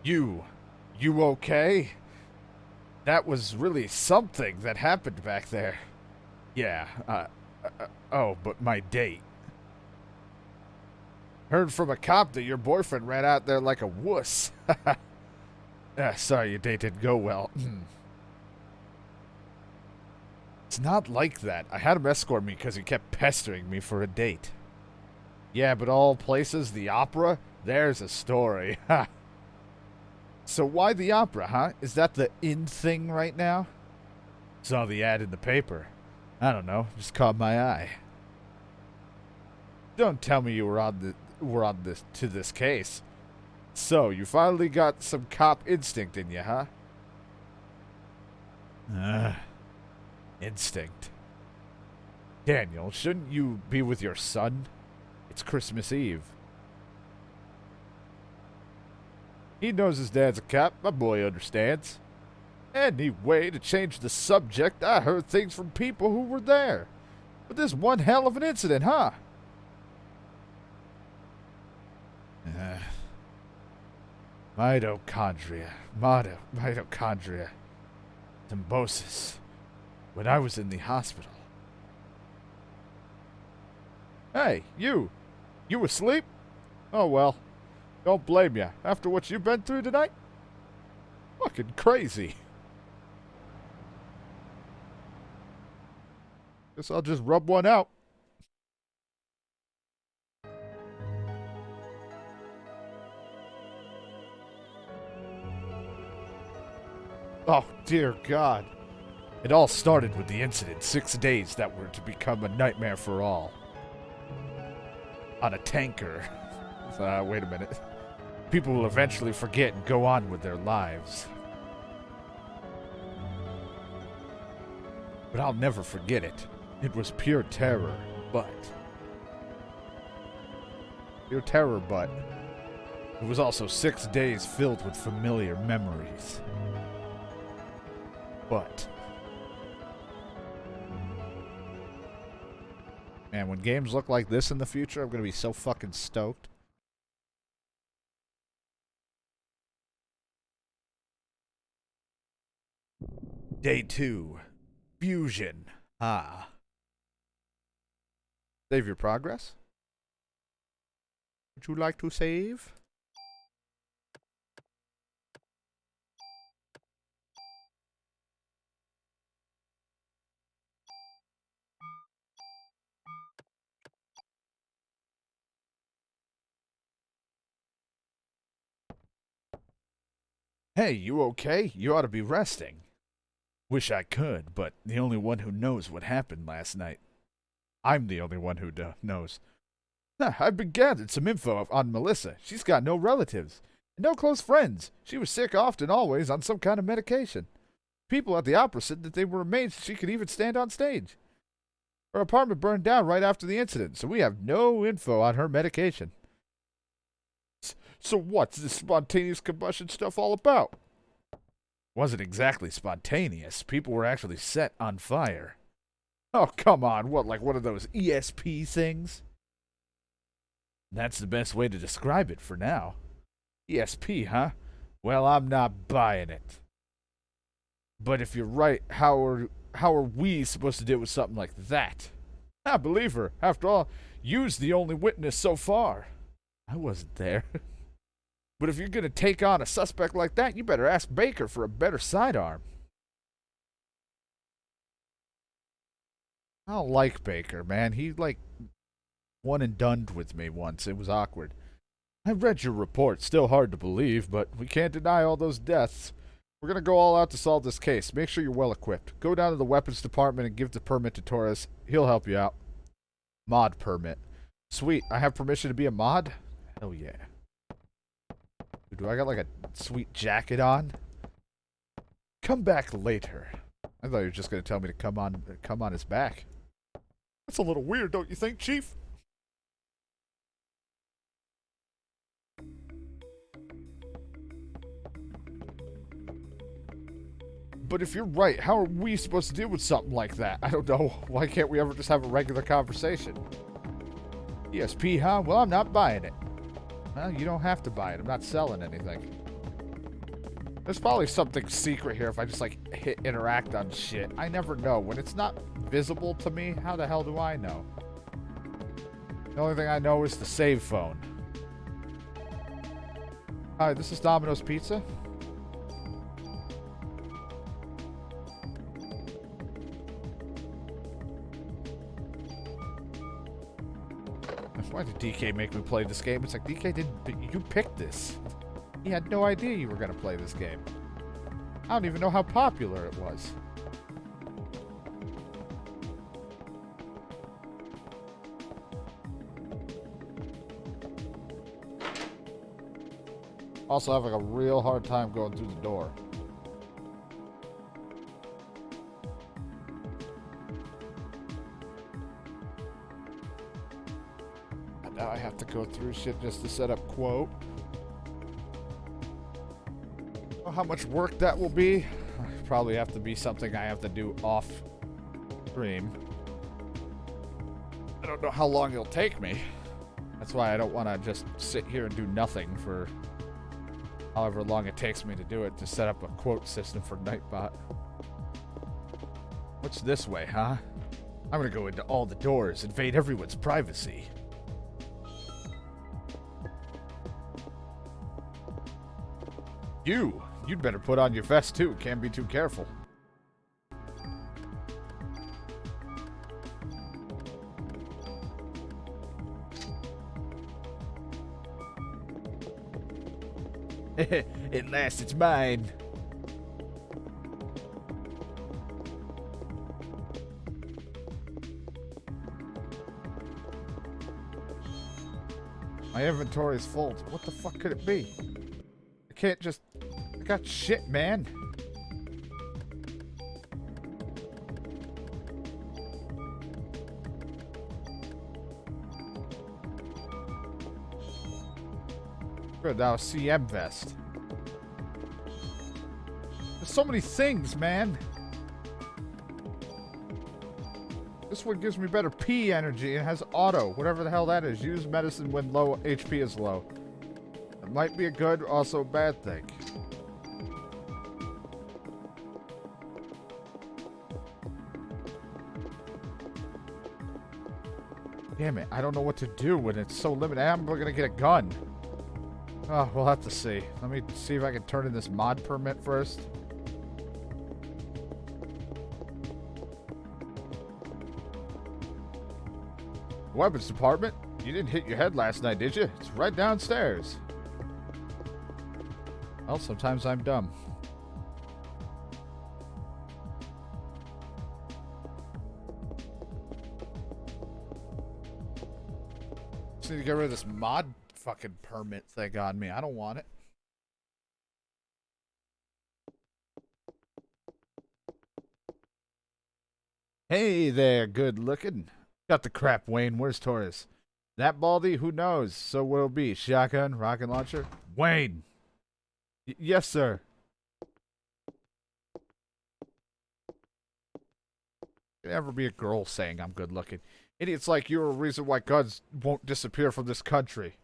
You. You okay? That was really something that happened back there. Yeah, oh, but my date. Heard from a cop that your boyfriend ran out there like a wuss. Sorry your date didn't go well. It's not like that. I had him escort me because he kept pestering me for a date. Yeah, but all places, the opera? There's a story. So why the opera, huh? Is that the in thing right now? Saw the ad in the paper. I don't know, just caught my eye. Don't tell me you were on this case. So, you finally got some cop instinct in you, huh? Instinct. Daniel, shouldn't you be with your son? It's Christmas Eve. He knows his dad's a cop. My boy understands. Anyway, to change the subject, I heard things from people who were there. But this one hell of an incident, huh? Mitochondria. Thrombosis. When I was in the hospital. Hey, you! You asleep? Oh well. Don't blame ya. After what you've been through tonight? Fucking crazy. Guess I'll just rub one out. Oh, dear God. It all started with the incident 6 days that were to become a nightmare for all. On a tanker. Wait a minute. People will eventually forget and go on with their lives. But I'll never forget it. It was pure terror, but... It was also 6 days filled with familiar memories. But... Man, when games look like this in the future, I'm gonna be so fucking stoked. Day 2. Fusion. Save your progress? Would you like to save? Hey, you okay? You ought to be resting. Wish I could, but the only one who knows what happened last night. I'm the only one who knows. I've been gathered some info on Melissa. She's got no relatives. And no close friends. She was sick often, always, on some kind of medication. People at the opera said that they were amazed she could even stand on stage. Her apartment burned down right after the incident, so we have no info on her medication. So what's this spontaneous combustion stuff all about? Wasn't exactly spontaneous. People were actually set on fire. Oh, come on. What, like one of those ESP things? That's the best way to describe it for now. ESP, huh? Well, I'm not buying it. But if you're right, how are we supposed to deal with something like that? I believe her. After all, you's the only witness so far. I wasn't there. But if you're going to take on a suspect like that, you better ask Baker for a better sidearm. I don't like Baker, man. He, one and done with me once. It was awkward. I read your report. Still hard to believe, but we can't deny all those deaths. We're going to go all out to solve this case. Make sure you're well equipped. Go down to the weapons department and give the permit to Torres. He'll help you out. Mod permit. Sweet. I have permission to be a mod? Hell yeah. Do I got like a sweet jacket on? Come back later. I thought you were just going to tell me to come on his back. That's a little weird, don't you think, Chief? But if you're right, how are we supposed to deal with something like that? I don't know. Why can't we ever just have a regular conversation? ESP, huh? Well, I'm not buying it. Well, you don't have to buy it. I'm not selling anything. There's probably something secret here if I just, like, hit interact on shit. I never know. When it's not visible to me, how the hell do I know? The only thing I know is the save phone. Hi, this is Domino's Pizza. Why did DK make me play this game? It's like, DK didn't... You picked this. He had no idea you were going to play this game. I don't even know how popular it was. Also having a real hard time going through the door. And now I have to go through shit just to set up quote. How much work that will be? Probably have to be something I have to do off stream. I don't know how long it'll take me. That's why I don't want to just sit here and do nothing for however long it takes me to do it, to set up a quote system for Nightbot. What's this way, huh? I'm gonna go into all the doors, invade everyone's privacy. You'd better put on your vest too. Can't be too careful. At last, it's mine. My inventory is full. What the fuck could it be? I can't just... I got shit, man. Good, now a CM vest. There's so many things, man. This one gives me better P energy and has auto, whatever the hell that is. Use medicine when low HP is low. It might be a good, also a bad thing. Damn it, I don't know what to do when it's so limited. I'm gonna get a gun. Oh, we'll have to see. Let me see if I can turn in this mod permit first. Weapons department? You didn't hit your head last night, did you? It's right downstairs. Well, sometimes I'm dumb. Just need to get rid of this mod fucking permit thing on me. I don't want it. Hey there, good looking. Got the crap, Wayne. Where's Torres? That baldy? Who knows? So what'll be? Shotgun? Rocket launcher? Wayne! Yes, sir. There'll never be a girl saying I'm good looking. Idiots like you are a reason why guns won't disappear from this country.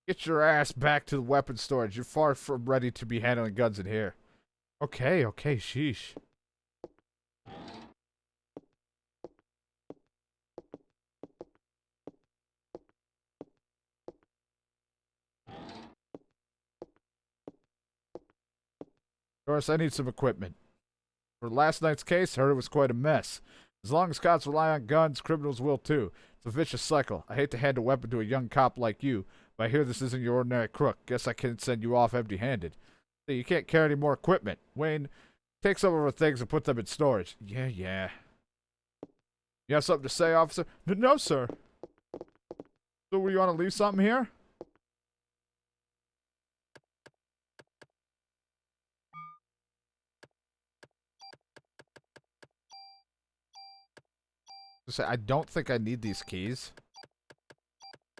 Get your ass back to the weapons storage. You're far from ready to be handling guns in here. Okay, sheesh. Doris, I need some equipment. For last night's case, heard it was quite a mess. As long as cops rely on guns, criminals will too. It's a vicious cycle. I hate to hand a weapon to a young cop like you, but I hear this isn't your ordinary crook. Guess I can't send you off empty-handed. So you can't carry any more equipment. Wayne, take some of our things and put them in storage. Yeah. You have something to say, officer? No, sir. So you want to leave something here? I don't think I need these keys.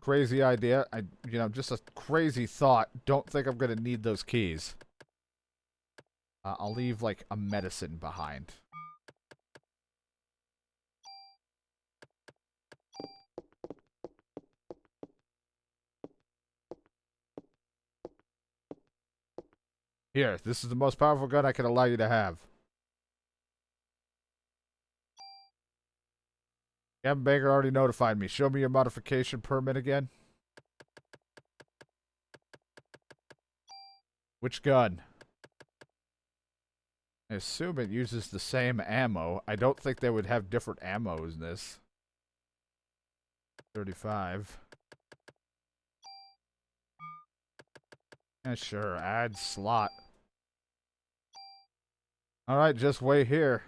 Crazy idea. Just a crazy thought. Don't think I'm going to need those keys. I'll leave, like, a medicine behind. Here, this is the most powerful gun I can allow you to have. Captain Baker already notified me. Show me your modification permit again. Which gun? I assume it uses the same ammo. I don't think they would have different ammo in this. 35. Yeah, sure. Add slot. Alright, just wait here.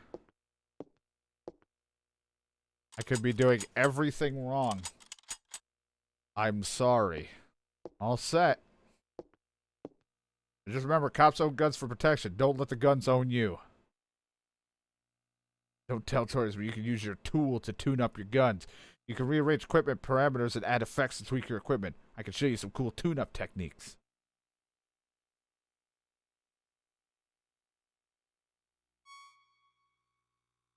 I could be doing everything wrong. I'm sorry. All set. Just remember, cops own guns for protection. Don't let the guns own you. Don't tell tourists, but you can use your tool to tune up your guns. You can rearrange equipment parameters and add effects to tweak your equipment. I can show you some cool tune-up techniques.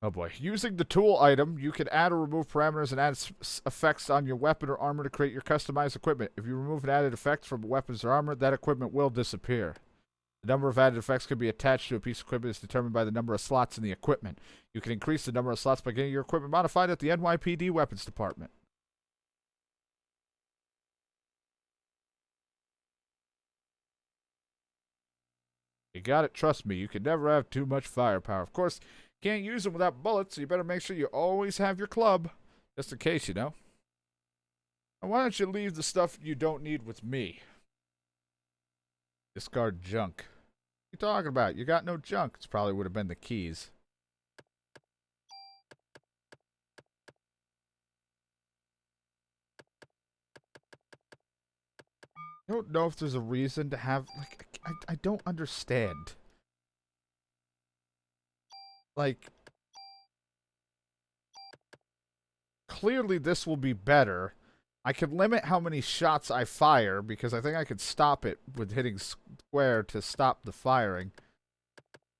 Oh boy. Using the tool item, you can add or remove parameters and add effects on your weapon or armor to create your customized equipment. If you remove an added effect from weapons or armor, that equipment will disappear. The number of added effects can be attached to a piece of equipment is determined by the number of slots in the equipment. You can increase the number of slots by getting your equipment modified at the NYPD Weapons Department. You got it, trust me, you can never have too much firepower. Of course, you can't use them without bullets, so you better make sure you always have your club. Just in case, you know. And why don't you leave the stuff you don't need with me? Discard junk. What are you talking about? You got no junk. It probably would have been the keys. I don't know if there's a reason to have, like, I don't understand. Like, clearly this will be better. I can limit how many shots I fire, because I think I could stop it with hitting square to stop the firing.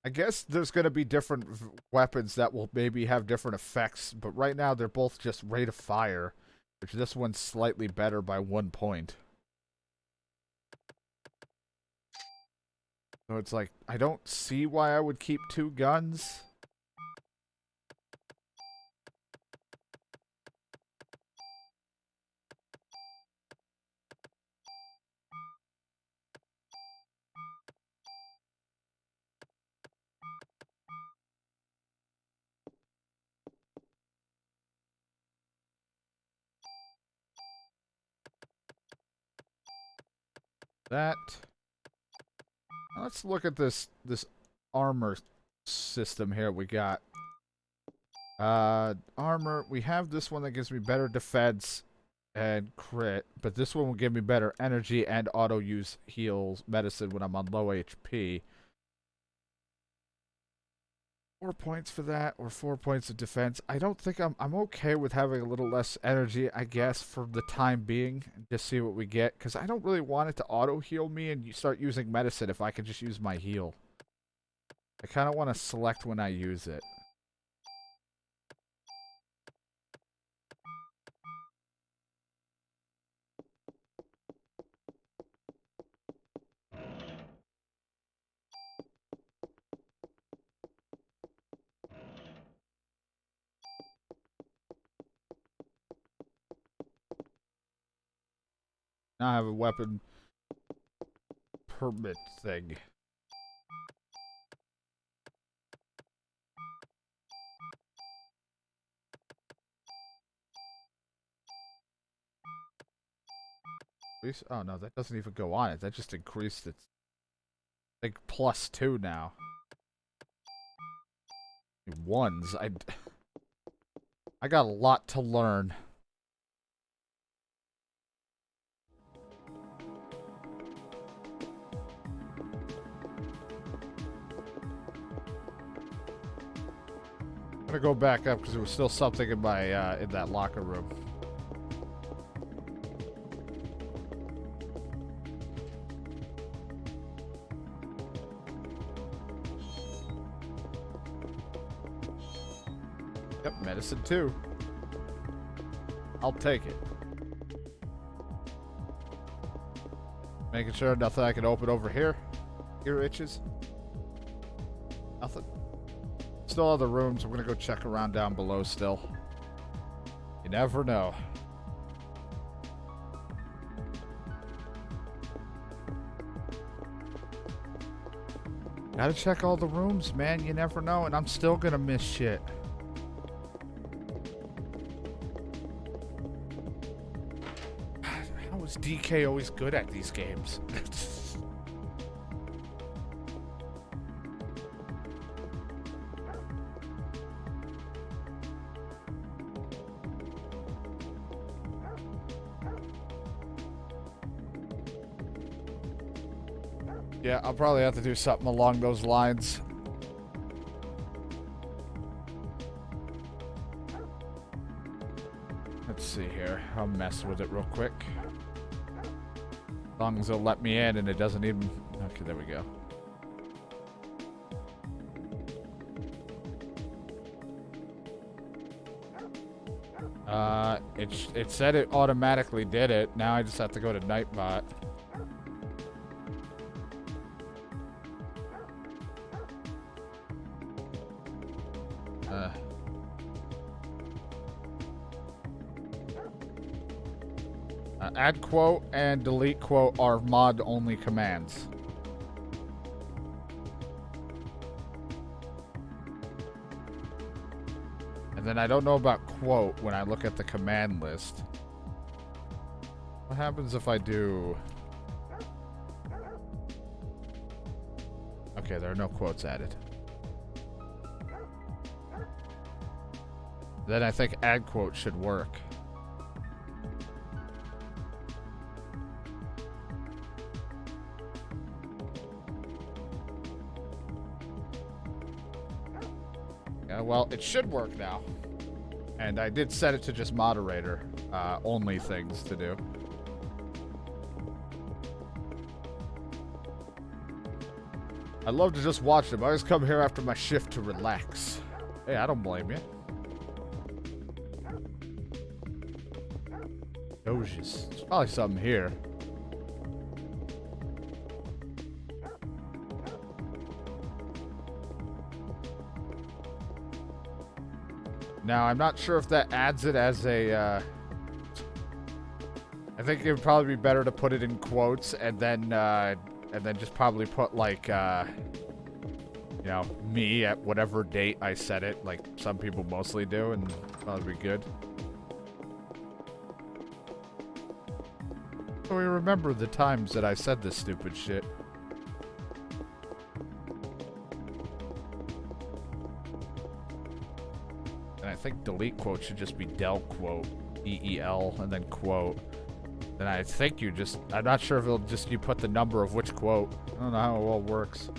I guess there's going to be different weapons that will maybe have different effects, but right now they're both just rate of fire, which this one's slightly better by 1 point. So it's like, I don't see why I would keep 2 guns. That. Now let's look at this armor system here we got. Armor, we have this one that gives me better defense and crit, but this one will give me better energy and auto use heals medicine when I'm on low HP. 4 points for that, or 4 points of defense. I don't think I'm okay with having a little less energy, I guess, for the time being, and just see what we get, because I don't really want it to auto heal me and you start using medicine if I can just use my heal. I kind of want to select when I use it. Now I have a weapon permit thing. Oh no, that doesn't even go on it. That just increased its, like, +2 now. Ones. I got a lot to learn. I'm gonna go back up because there was still something in my in that locker room. Yep, medicine too. I'll take it. Making sure nothing I can open over here. Ear itches. Nothing. Still other rooms. I'm gonna go check around down below still. You never know. Gotta check all the rooms, man. You never know, and I'm still gonna miss shit. How is DK always good at these games? Yeah, I'll probably have to do something along those lines. Let's see here. I'll mess with it real quick. As long as they'll let me in and it doesn't even... Okay, there we go. It said it automatically did it. Now I just have to go to Nightbot. Add quote and delete quote are mod-only commands. And then I don't know about quote when I look at the command list. What happens if I do... Okay, there are no quotes added. Then I think add quote should work. Well, it should work now. And I did set it to just moderator only things to do. I love to just watch them. I always come here after my shift to relax. Hey, I don't blame you. Doges. There's probably something here. Now, I'm not sure if that adds it as a, I think it would probably be better to put it in quotes and then just probably put, like, you know, me at whatever date I said it, like some people mostly do, and probably be good. So we remember the times that I said this stupid shit. And I think delete quote should just be del quote, E-E-L, and then quote. Then I think you just, I'm not sure if it'll just, you put the number of which quote. I don't know how it all works.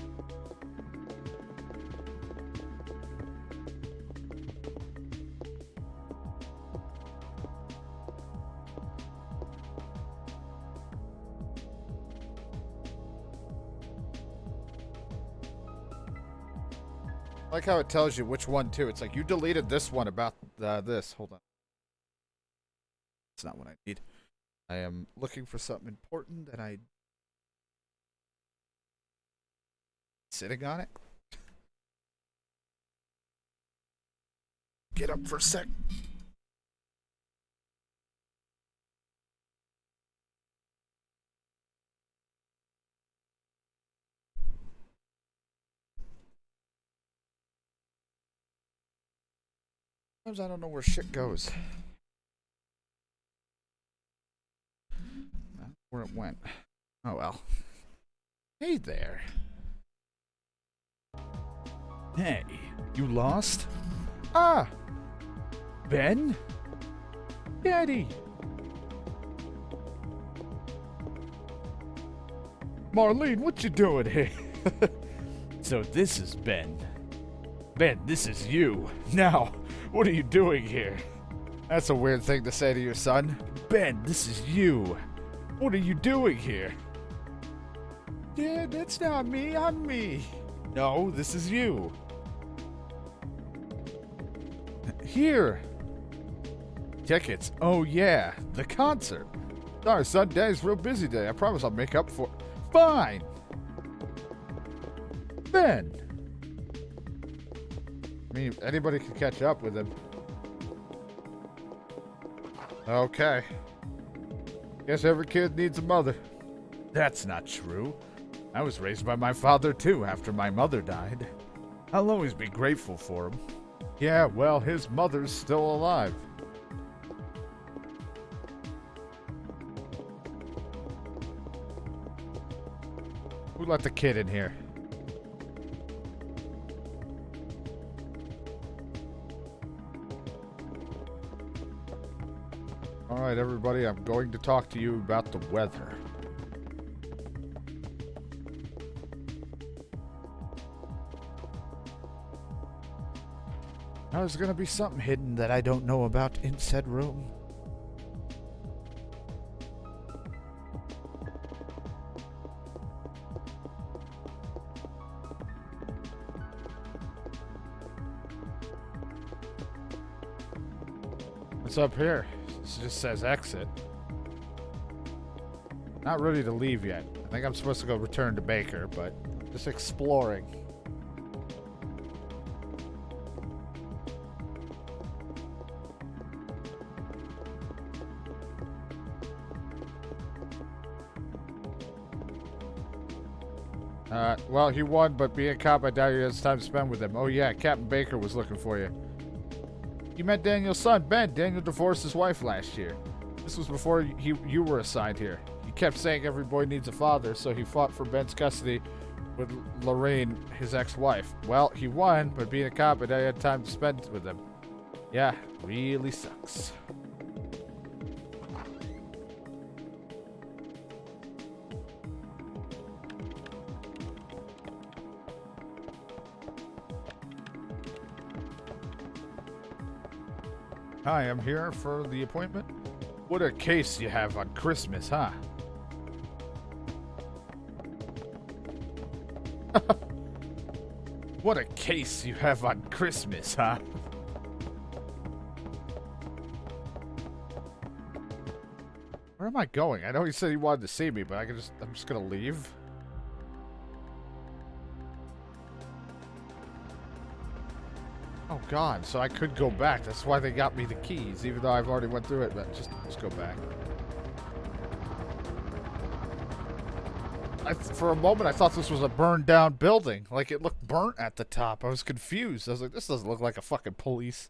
I like how it tells you which one too. It's like you deleted this one about this. Hold on. It's not what I need. I am looking for something important and I sitting on it. Get up for a sec. Sometimes I don't know where shit goes. Where it went. Oh well. Hey there. Hey, you lost? Ah! Ben? Daddy! Marlene, what you doing here? So this is Ben. Ben, this is you. Now, what are you doing here? That's a weird thing to say to your son. Ben, this is you. What are you doing here? Dad, that's not me. I'm me. No, this is you. Here. Tickets. Oh, yeah. The concert. Sorry, son. Dad's real busy today. I promise I'll make up for it. Fine. Ben! I mean, anybody can catch up with him. Okay. Guess every kid needs a mother. That's not true. I was raised by my father, too, after my mother died. I'll always be grateful for him. Yeah, well, his mother's still alive. Who let the kid in here? Alright, everybody, I'm going to talk to you about the weather. Now, there's gonna be something hidden that I don't know about in said room. What's up here? This just says exit. Not ready to leave yet. I think I'm supposed to go return to Baker, but just exploring. Well, he won, but being a cop, I doubt he has time to spend with him. Oh yeah, Captain Baker was looking for you. You met Daniel's son, Ben. Daniel divorced his wife last year. This was before you were assigned here. He kept saying every boy needs a father, so he fought for Ben's custody with Lorraine, his ex-wife. Well, he won, but being a cop, I doubt he had time to spend with him. Yeah, really sucks. Hi, I'm here for the appointment. What a case you have on Christmas, huh? What a case you have on Christmas, huh? Where am I going? I know he said he wanted to see me, but I'm just gonna leave. Oh god, so I could go back. That's why they got me the keys, even though I've already went through it, but just go back. For a moment, I thought this was a burned down building. Like, it looked burnt at the top. I was confused. I was like, this doesn't look like a fucking police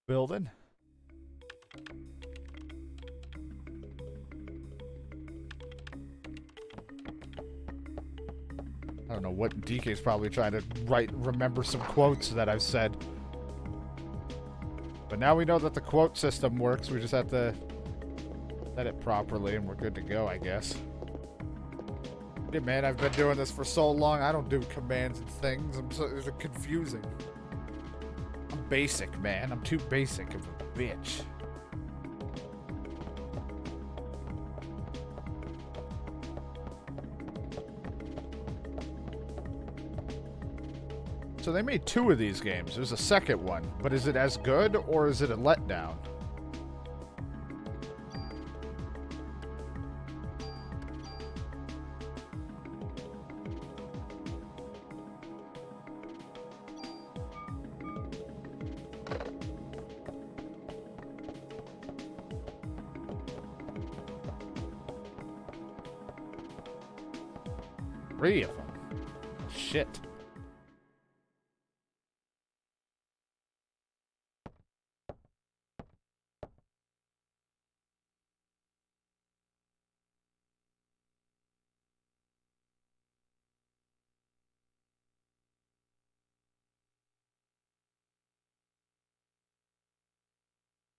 building. I don't know what DK's probably trying to remember some quotes that I've said. But now we know that the quote system works. We just have to set it properly and we're good to go, I guess. Yeah, man, I've been doing this for so long. I don't do commands and things. It's confusing. I'm basic, man. I'm too basic of a bitch. So they made 2 of these games. There's a second one, but is it as good or is it a letdown? Three of them. Shit.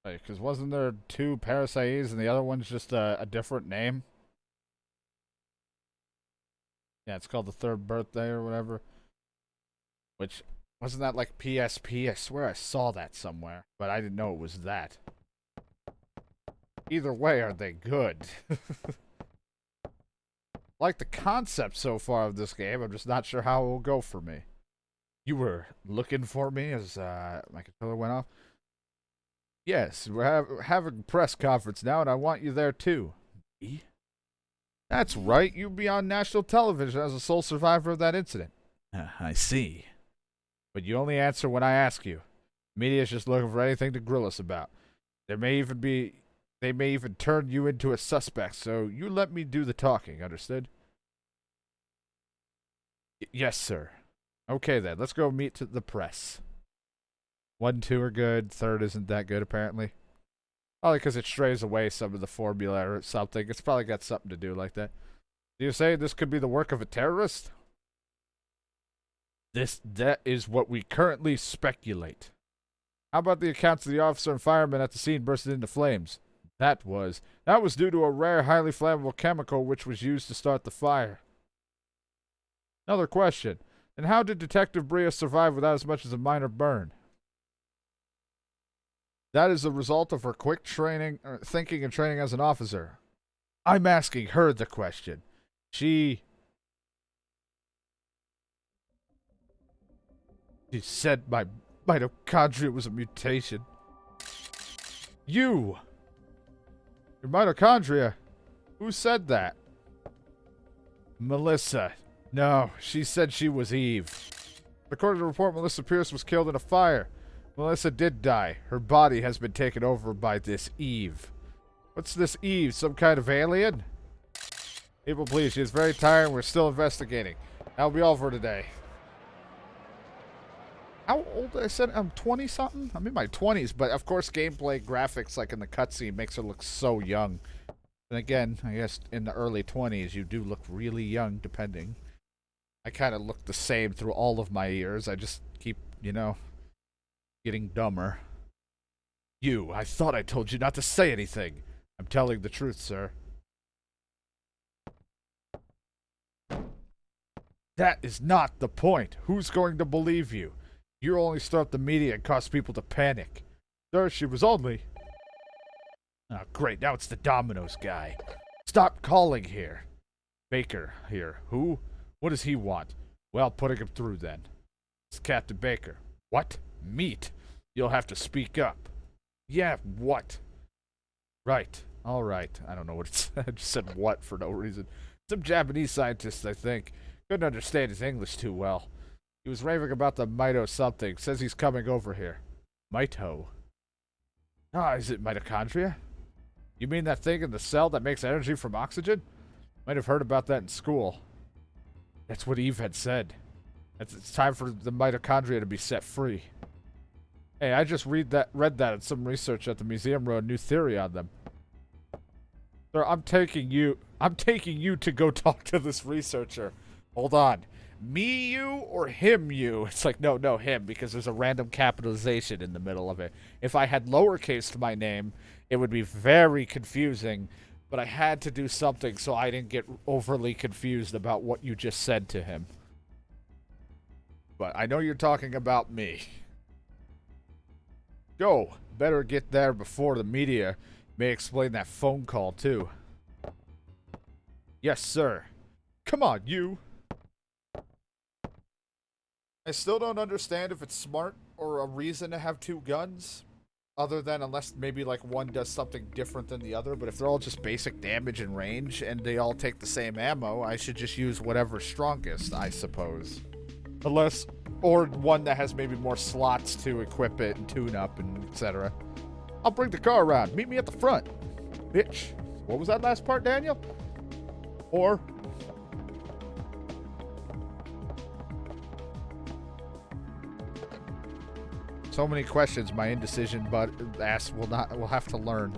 Because wasn't there 2 Parasite Eves and the other one's just a different name? Yeah, it's called the Third Birthday or whatever. Which, wasn't that like PSP? I swear I saw that somewhere, but I didn't know it was that. Either way, are they good? Like the concept so far of this game, I'm just not sure how it will go for me. You were looking for me as my controller went off? Yes, we're having a press conference now, and I want you there too. Me? That's right, you'll be on national television as a sole survivor of that incident. I see. But you only answer when I ask you. Media's just looking for anything to grill us about. They may even turn you into a suspect, so you let me do the talking, understood? Yes, sir. Okay then, let's go meet the press. 1, 2 are good, third isn't that good apparently. Probably because it strays away some of the formula or something. It's probably got something to do like that. Do you say this could be the work of a terrorist? That is what we currently speculate. How about the accounts of the officer and fireman at the scene bursting into flames? That was due to a rare, highly flammable chemical which was used to start the fire. Another question. And how did Detective Bria survive without as much as a minor burn? That is the result of her quick thinking and training as an officer. I'm asking her the question. She said my mitochondria was a mutation. Your mitochondria? Who said that? Melissa. No, she said she was Eve. According to the report, Melissa Pierce was killed in a fire. Melissa did die. Her body has been taken over by this Eve. What's this Eve? Some kind of alien? People, please. She is very tired and we're still investigating. That'll be all for today. How old? I said I'm 20-something? I'm in my 20s, but of course gameplay graphics, like in the cutscene, makes her look so young. And again, I guess in the early 20s, you do look really young, depending. I kind of look the same through all of my years. I just keep, getting dumber. I thought I told you not to say anything. I'm telling the truth, sir. That is not the point. Who's going to believe you? You only stir up the media and cause people to panic. Sir, she was only... Oh, great. Now it's the Domino's guy. Stop calling here. Baker here. Who? What does he want? Well, putting him through then. It's Captain Baker. What? Meat. You'll have to speak up. Yeah, what? Right. All right. I don't know what it said. I just said what for no reason. Some Japanese scientist, I think. Couldn't understand his English too well. He was raving about the Mito something. Says he's coming over here. Mito? Ah, is it mitochondria? You mean that thing in the cell that makes energy from oxygen? Might have heard about that in school. That's what Eve had said. It's time for the mitochondria to be set free. Hey, I just read that in some research at the museum wrote a new theory on them. Sir, I'm taking you to go talk to this researcher. Hold on. Me, you, or him, you? It's like, no, him, because there's a random capitalization in the middle of it. If I had lowercased my name, it would be very confusing, but I had to do something so I didn't get overly confused about what you just said to him. But I know you're talking about me. Go. Better get there before the media may explain that phone call, too. Yes, sir. Come on, you. I still don't understand if it's smart or a reason to have two guns. Other than unless maybe like one does something different than the other. But if they're all just basic damage and range and they all take the same ammo, I should just use whatever's strongest, I suppose. Unless, or one that has maybe more slots to equip it and tune up and etc. I'll bring the car around. Meet me at the front. Bitch. What was that last part, Daniel? Or... So many questions my indecision but ass will have to learn.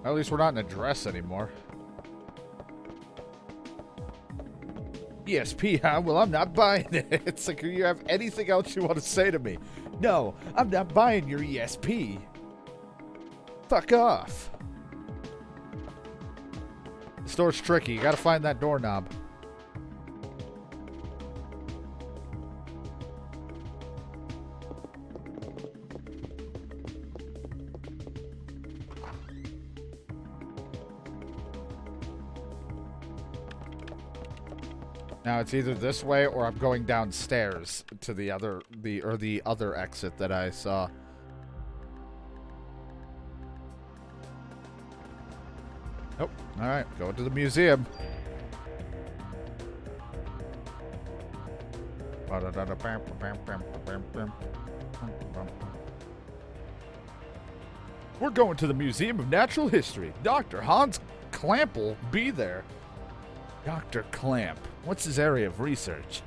At least we're not in a dress anymore. ESP, huh? Well, I'm not buying it. It's like, you have anything else you want to say to me? No, I'm not buying your ESP. Fuck off. The store's tricky. You gotta find that doorknob. Now it's either this way or I'm going downstairs to the other exit that I saw. Oh, alright, going to the museum. We're going to the Museum of Natural History. Dr. Hans Clamp will be there. Dr. Clamp. What's his area of research?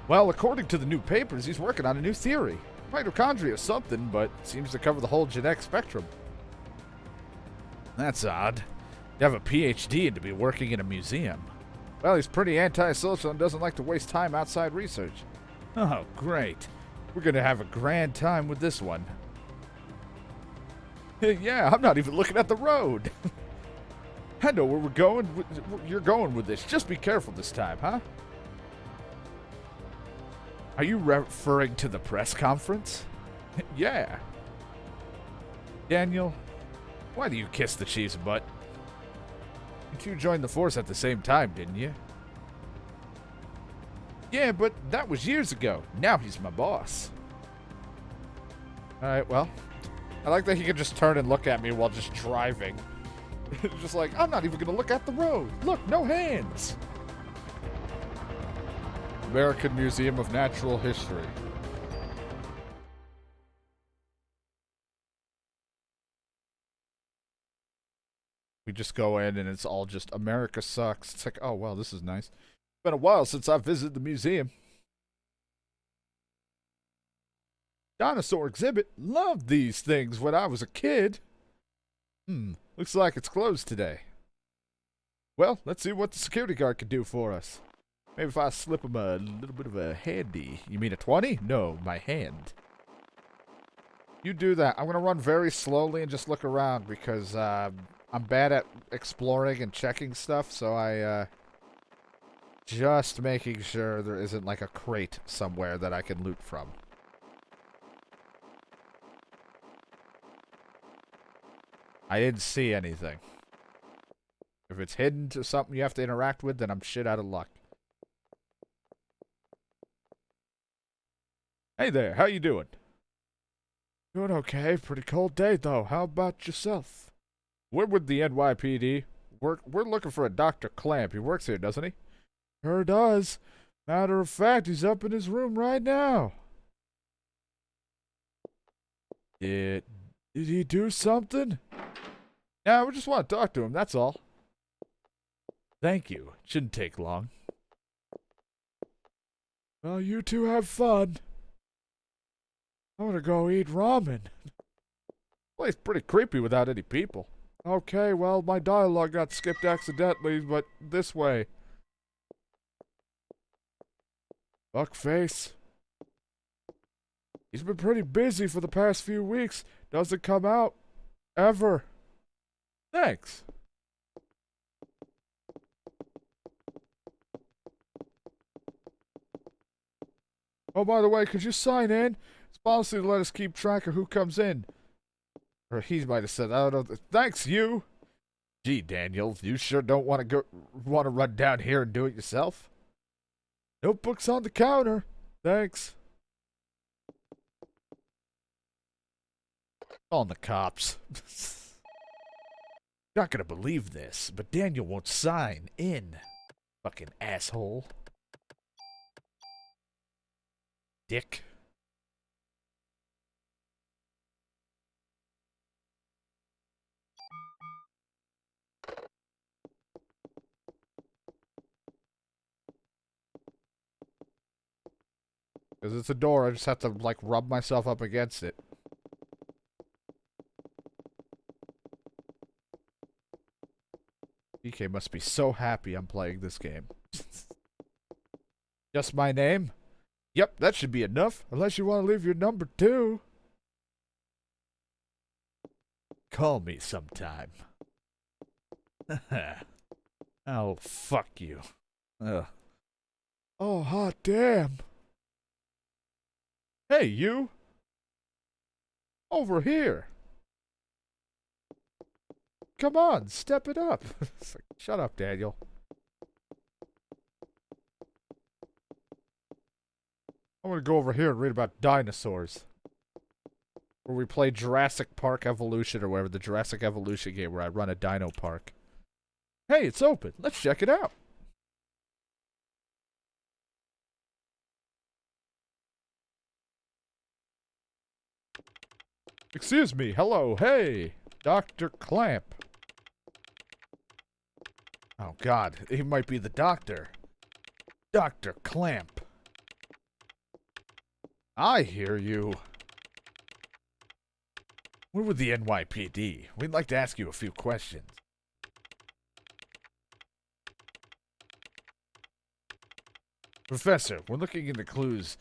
Well, according to the new papers, he's working on a new theory. Mitochondria is something, but seems to cover the whole genetic spectrum. That's odd. You have a PhD and to be working in a museum. Well, he's pretty antisocial and doesn't like to waste time outside research. Oh, great. We're going to have a grand time with this one. Yeah, I'm not even looking at the road. I know where we're going. You're going with this. Just be careful this time, huh? Are you referring to the press conference? Yeah. Daniel, why do you kiss the chief's butt? You two joined the force at the same time, didn't you? Yeah, but that was years ago. Now he's my boss. Alright, well. I like that he can just turn and look at me while just driving. Just like, I'm not even going to look at the road. Look, no hands. American Museum of Natural History. We just go in and it's all just America sucks. It's like, oh, well, this is nice. It's been a while since I've visited the museum. Dinosaur exhibit. Loved these things when I was a kid. Looks like it's closed today. Well, let's see what the security guard can do for us. Maybe if I slip him a little bit of a handy. You mean a 20? No, my hand. You do that. I'm going to run very slowly and just look around because I'm bad at exploring and checking stuff, so I just making sure there isn't like a crate somewhere that I can loot from. I didn't see anything. If it's hidden to something you have to interact with, then I'm shit out of luck. Hey there, how you doing? Doing okay. Pretty cold day, though. How about yourself? We're with the NYPD. We're looking for a Dr. Clamp. He works here, doesn't he? Sure does. Matter of fact, he's up in his room right now. Did he do something? Yeah, we just want to talk to him, that's all. Thank you. Shouldn't take long. Well, you two have fun. I want to go eat ramen. Place pretty creepy without any people. Okay, well, my dialogue got skipped accidentally, but this way. Fuckface. He's been pretty busy for the past few weeks. Doesn't come out. Ever. Thanks. Oh, by the way, could you sign in? It's policy to let us keep track of who comes in. Or he might have said, I don't know. Thanks, you. Gee, Daniel, you sure don't want to run down here and do it yourself? Notebook's on the counter. Thanks. On the cops. Not gonna believe this, but Daniel won't sign in. Fucking asshole. Dick. Because it's a door, I just have to, like, rub myself up against it. DK must be so happy I'm playing this game. Just my name? Yep, that should be enough. Unless you want to leave your number too. Call me sometime. Oh, fuck you. Ugh. Oh, hot damn. Hey, you. Over here. Come on, step it up. Like, shut up, Daniel. want to go over here and read about dinosaurs. Where we play Jurassic Park Evolution or whatever, the Jurassic Evolution game where I run a dino park. Hey, it's open. Let's check it out. Excuse me. Hello. Hey. Dr. Clamp. Oh, God. He might be the doctor. Dr. Clamp. I hear you. We're with the NYPD. We'd like to ask you a few questions. Professor, we're looking into clues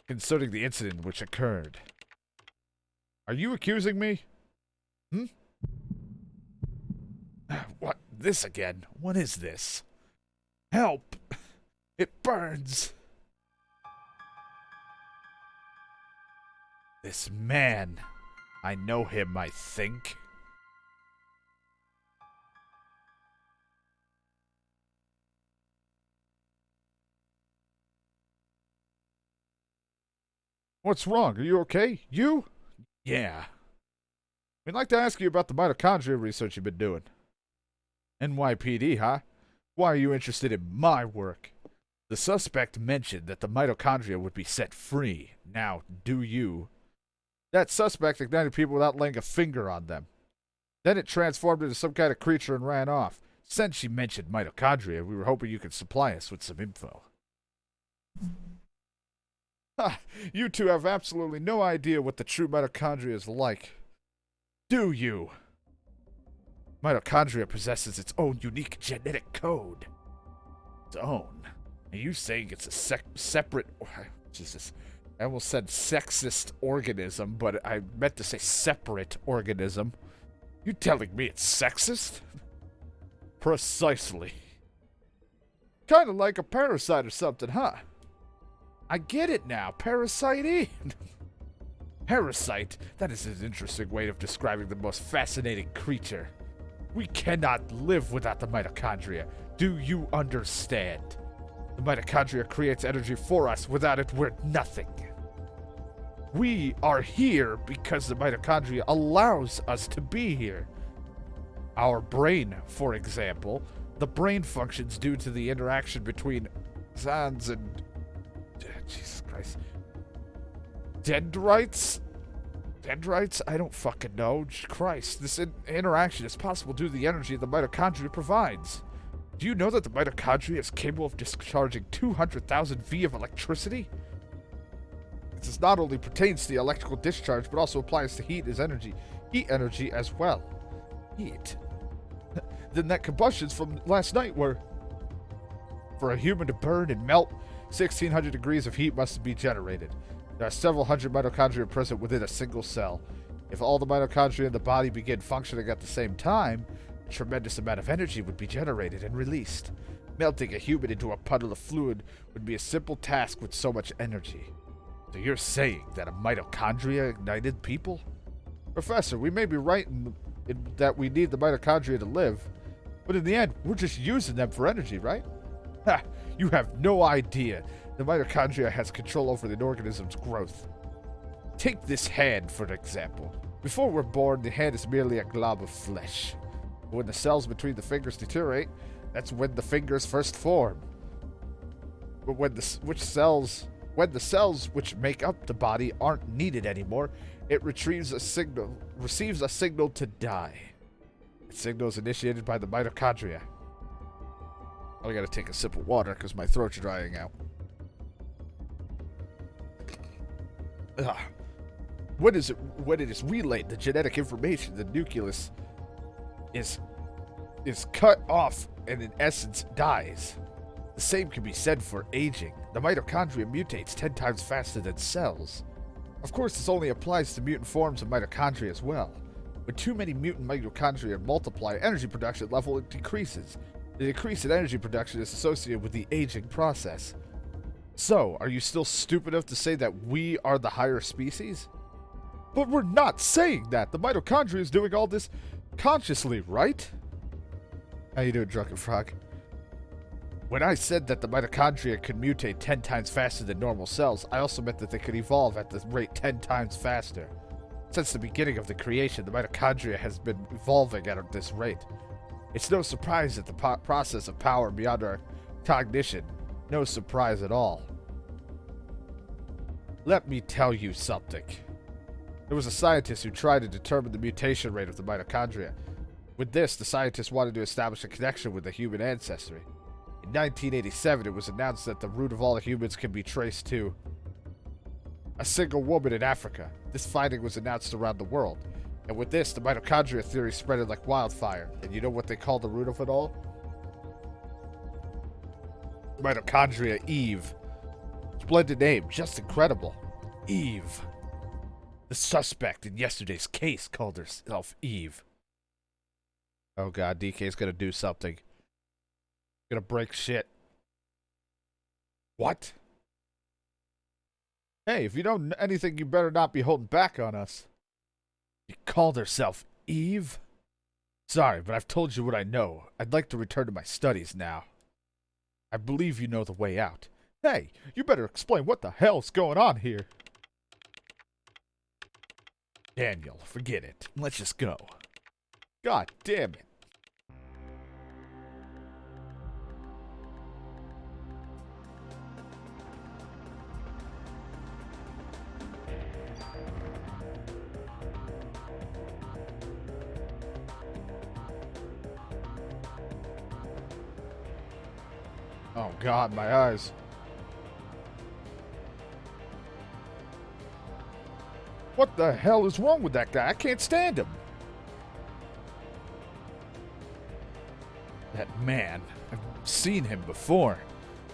concerning the incident which occurred. Are you accusing me? What? This again? What is this? Help! It burns! This man. I know him, I think. What's wrong? Are you okay? You? Yeah. We'd like to ask you about the mitochondria research you've been doing. NYPD, huh? Why are you interested in my work? The suspect mentioned that the mitochondria would be set free. Now, do you? That suspect ignited people without laying a finger on them. Then it transformed into some kind of creature and ran off. Since she mentioned mitochondria, we were hoping you could supply us with some info. Ha! You two have absolutely no idea what the true mitochondria is like. Do you? Mitochondria possesses its own unique genetic code. Its own? Are you saying it's a separate... Jesus. I almost said sexist organism, but I meant to say separate organism. You telling me it's sexist? Precisely. Kind of like a parasite or something, huh? I get it now. Parasite Eve. Parasite? That is an interesting way of describing the most fascinating creature. We cannot live without the mitochondria. Do you understand? The mitochondria creates energy for us. Without it, we're nothing. We are here because the mitochondria allows us to be here. Our brain, for example, the brain functions due to the interaction between neurons and... Jesus Christ. Dendrites? Dendrites? I don't fucking know. Christ, this interaction is possible due to the energy the mitochondria provides. Do you know that the mitochondria is capable of discharging 200,000 V of electricity? This not only pertains to the electrical discharge, but also applies to heat energy as well. Heat? The net combustions from last night were... For a human to burn and melt, 1,600 degrees of heat must be generated. There are several hundred mitochondria present within a single cell. If all the mitochondria in the body begin functioning at the same time, a tremendous amount of energy would be generated and released. Melting a human into a puddle of fluid would be a simple task with so much energy. So you're saying that a mitochondria ignited people? Professor, we may be right in that we need the mitochondria to live, but in the end, we're just using them for energy, right? Ha! You have no idea. The mitochondria has control over the organism's growth. Take this hand, for example. Before we're born, the hand is merely a glob of flesh. When the cells between the fingers deteriorate, that's when the fingers first form. But when the cells which make up the body aren't needed anymore, it receives a signal to die. The signal is initiated by the mitochondria. I gotta take a sip of water because my throat's drying out. When it is relayed, the genetic information, the nucleus is cut off and in essence dies. The same can be said for aging. The mitochondria mutates 10 times faster than cells. Of course, this only applies to mutant forms of mitochondria as well. When too many mutant mitochondria multiply, energy production level decreases. The decrease in energy production is associated with the aging process. So, are you still stupid enough to say that we are the higher species? But we're not saying that! The mitochondria is doing all this consciously, right? How you doing, Drunken Frog? When I said that the mitochondria could mutate 10 times faster than normal cells, I also meant that they could evolve at the rate 10 times faster. Since the beginning of the creation, the mitochondria has been evolving at this rate. It's no surprise that the process of power beyond our cognition. No surprise at all. Let me tell you something. There was a scientist who tried to determine the mutation rate of the mitochondria. With this, the scientist wanted to establish a connection with the human ancestry. In 1987, it was announced that the root of all humans can be traced to a single woman in Africa. This finding was announced around the world. And with this, the mitochondria theory spread like wildfire. And you know what they call the root of it all? Mitochondria Eve. Splendid name, just incredible. Eve. The suspect in yesterday's case called herself Eve. Oh god, DK's gonna do something. Gonna break shit. What? Hey, if you know anything, you better not be holding back on us. She called herself Eve? Sorry, but I've told you what I know. I'd like to return to my studies now. I believe you know the way out. Hey, you better explain what the hell's going on here. Daniel, forget it. Let's just go. God damn it. Oh god, my eyes. What the hell is wrong with that guy? I can't stand him. That man. I've seen him before,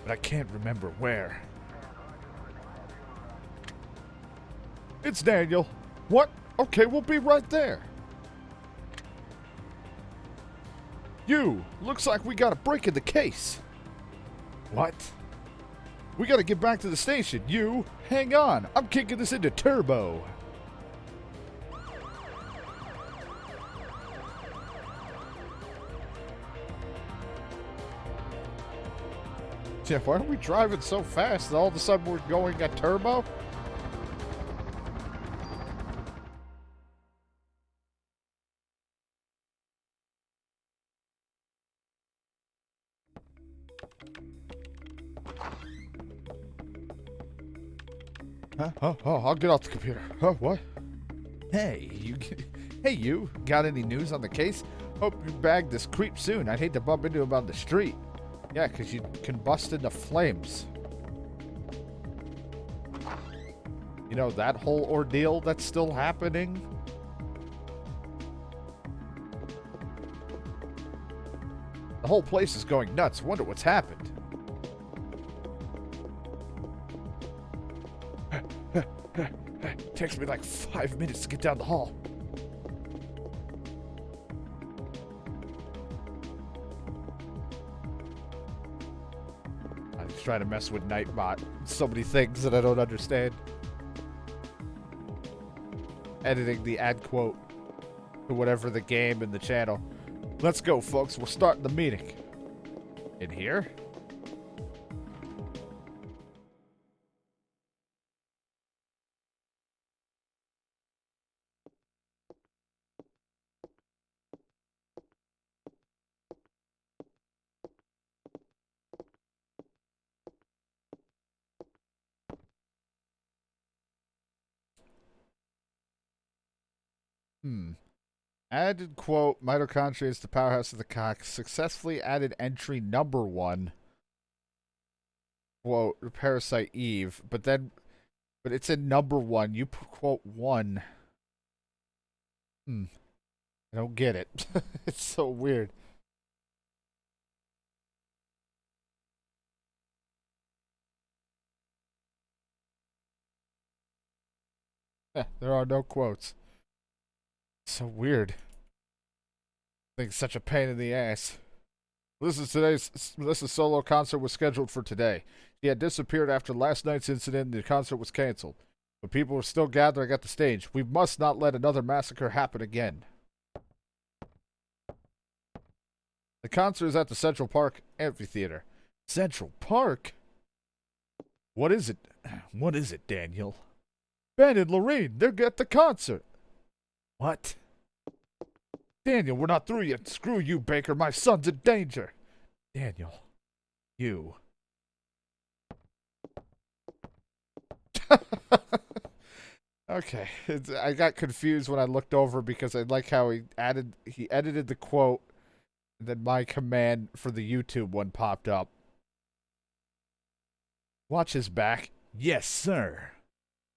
but I can't remember where. It's Daniel. What? Okay, we'll be right there. You! Looks like we got a break in the case. What? We gotta get back to the station. You, hang on. I'm kicking this into turbo. Yeah, why are we driving so fast and all of a sudden we're going at turbo? Huh? Oh, I'll get off the computer. Oh, what? Hey, you got any news on the case? Hope you bag this creep soon. I'd hate to bump into him on the street. Yeah, because you combust into flames. You know, that whole ordeal that's still happening? The whole place is going nuts. Wonder what's happened. Takes me like 5 minutes to get down the hall. I just try to mess with Nightbot. So many things that I don't understand. Editing the ad quote to whatever the game and the channel. Let's go, folks. We're starting the meeting. In here? Added quote, mitochondria is the powerhouse of the cock. Successfully added entry number 1. Quote, Parasite Eve. But it's in number 1. You put quote 1. I don't get it. It's so weird. There are no quotes. So weird. I think it's such a pain in the ass. Melissa's solo concert was scheduled for today. She had disappeared after last night's incident and the concert was canceled. But people were still gathering at the stage. We must not let another massacre happen again. The concert is at the Central Park Amphitheater. Central Park? What is it? What is it, Daniel? Ben and Lorraine, they're at the concert. What? Daniel, we're not through yet. Screw you, Baker. My son's in danger. Daniel, you. Okay, I got confused when I looked over because I like how he edited the quote, and then my command for the YouTube one popped up. Watch his back. Yes, sir.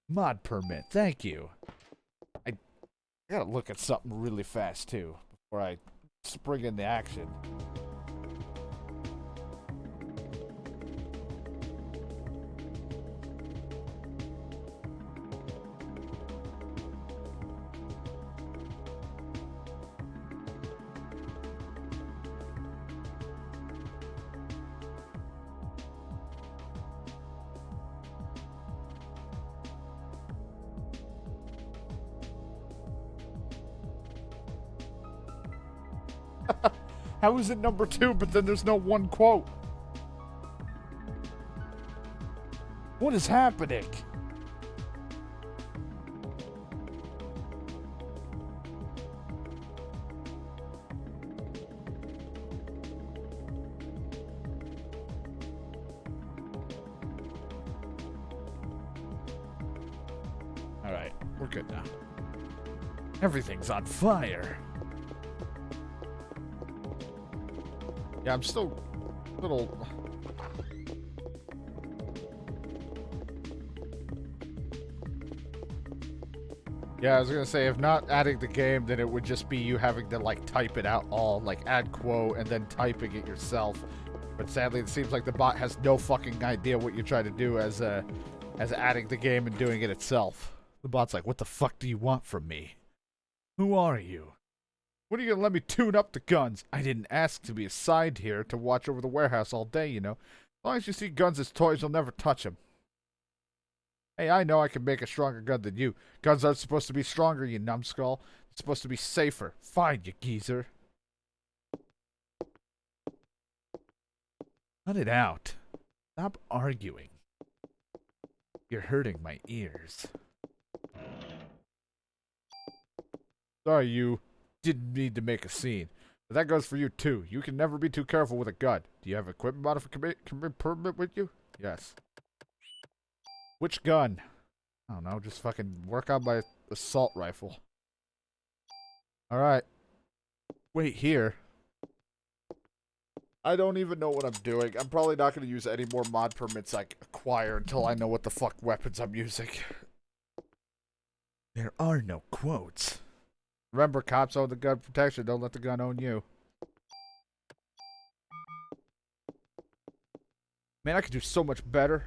Mod permit. Thank you. I gotta look at something really fast too before I spring into action. How is it number 2, but then there's no one quote? What is happening? Alright, we're good now. Everything's on fire. Yeah, I'm still a little... Yeah, I was gonna say, if not adding the game, then it would just be you having to, like, type it out all, like, add quote, and then typing it yourself. But sadly, it seems like the bot has no fucking idea what you're trying to do as adding the game and doing it itself. The bot's like, what the fuck do you want from me? Who are you? When are you gonna let me tune up the guns? I didn't ask to be assigned here to watch over the warehouse all day, you know. As long as you see guns as toys, you'll never touch them. Hey, I know I can make a stronger gun than you. Guns aren't supposed to be stronger, you numbskull. It's supposed to be safer. Fine, you geezer. Cut it out. Stop arguing. You're hurting my ears. Sorry, you didn't need to make a scene. But that goes for you, too. You can never be too careful with a gun. Do you have equipment modification permit with you? Yes. Which gun? I don't know. Just fucking work on my assault rifle. Alright. Wait here. I don't even know what I'm doing. I'm probably not going to use any more mod permits I acquire until I know what the fuck weapons I'm using. There are no quotes. Remember, cops own the gun protection. Don't let the gun own you. Man, I could do so much better.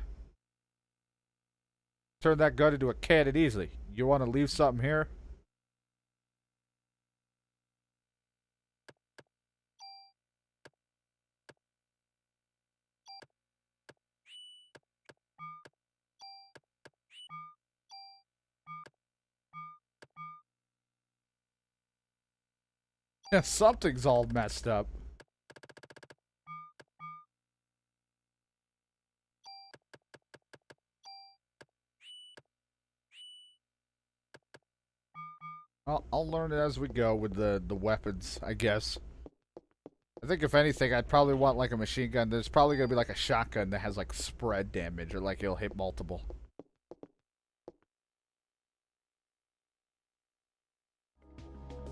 Turn that gun into a cannon easily. You want to leave something here? Yeah, something's all messed up. I'll learn it as we go with the weapons, I guess. I think if anything, I'd probably want like a machine gun. There's probably gonna be like a shotgun that has like spread damage or like it'll hit multiple.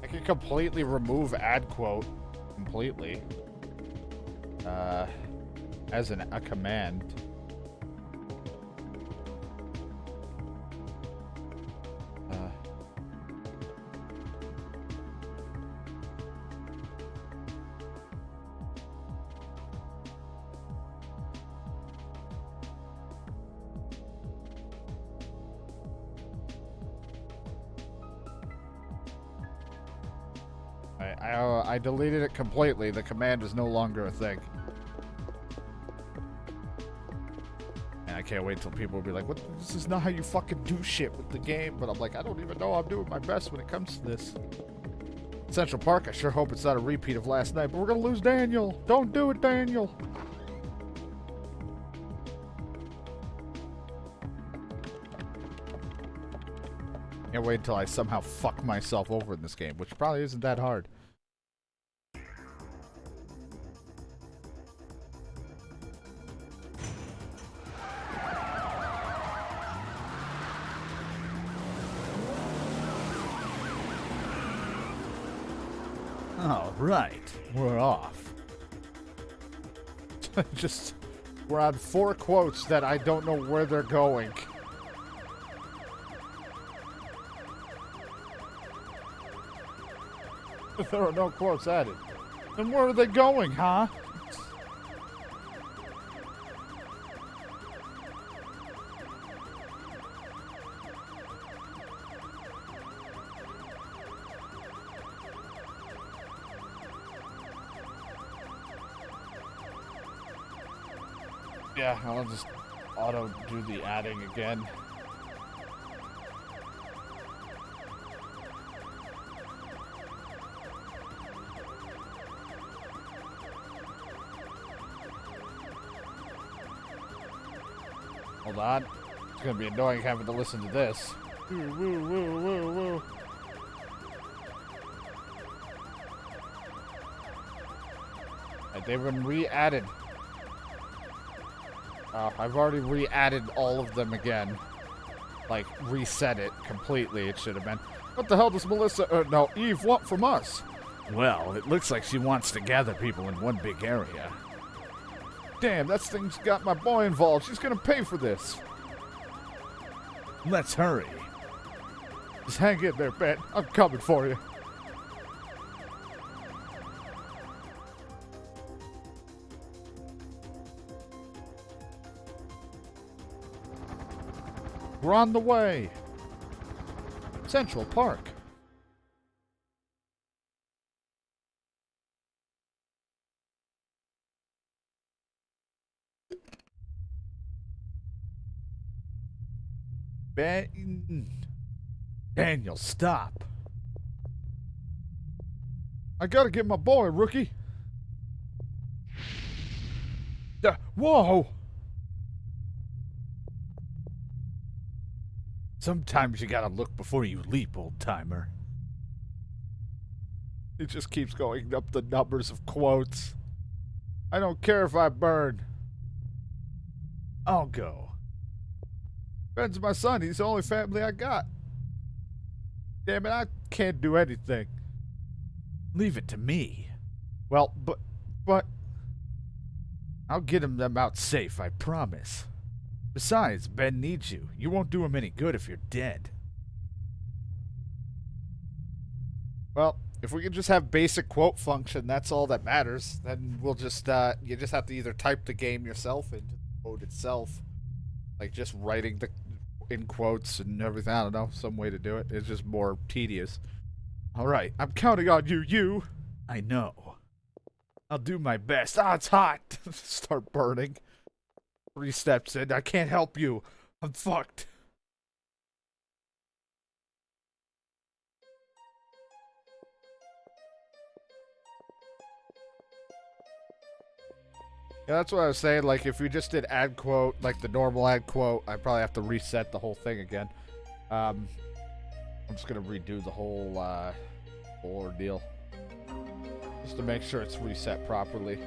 I can completely remove add quote completely. As a command. I deleted it completely. The command is no longer a thing. And I can't wait till people will be like, "What? This is not how you fucking do shit with the game." But I'm like, I don't even know. I'm doing my best when it comes to this. Central Park, I sure hope it's not a repeat of last night, but we're gonna lose Daniel. Don't do it, Daniel. Can't wait until I somehow fuck myself over in this game, which probably isn't that hard. All right, we're off. We're on 4 quotes that I don't know where they're going. If there are no quotes added, then where are they going, huh? Yeah, I'll just auto do the adding again. Hold on. It's gonna be annoying having to listen to this. Woo, woo, woo, woo, woo. They've been re-added. I've already re-added all of them again. Like, reset it completely, it should have been. What the hell does Eve want from us? Well, it looks like she wants to gather people in one big area. Damn, that thing's got my boy involved. She's gonna pay for this. Let's hurry. Just hang in there, Ben. I'm coming for you. We're on the way. Central Park. Daniel, stop. I gotta get my boy, rookie. Whoa! Sometimes you gotta look before you leap, old-timer. It just keeps going up the numbers of quotes. I don't care if I burn. I'll go. Ben's my son. He's the only family I got. Damn it, I can't do anything. Leave it to me. Well, but... I'll get them out safe, I promise. Besides, Ben needs you. You won't do him any good if you're dead. Well, if we can just have basic quote function, that's all that matters. Then we'll just, you just have to either type the game yourself into the quote itself. Like just writing the in quotes and everything. I don't know, some way to do it. It's just more tedious. Alright, I'm counting on you. I know. I'll do my best. Ah, it's hot. Start burning. 3 steps in. I can't help you. I'm fucked. Yeah, that's what I was saying. Like, if we just did add quote, like the normal add quote, I'd probably have to reset the whole thing again. I'm just gonna redo the whole ordeal. Just to make sure it's reset properly.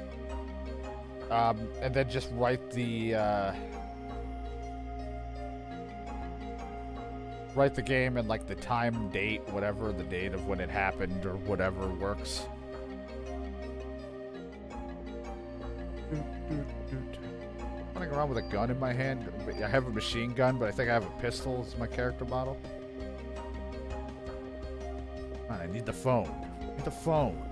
And then just write the game and like the time, date, whatever, the date of when it happened or whatever works. Running around with a gun in my hand. I have a machine gun, but I think I have a pistol as my character model. Man, I need the phone. I need the phone.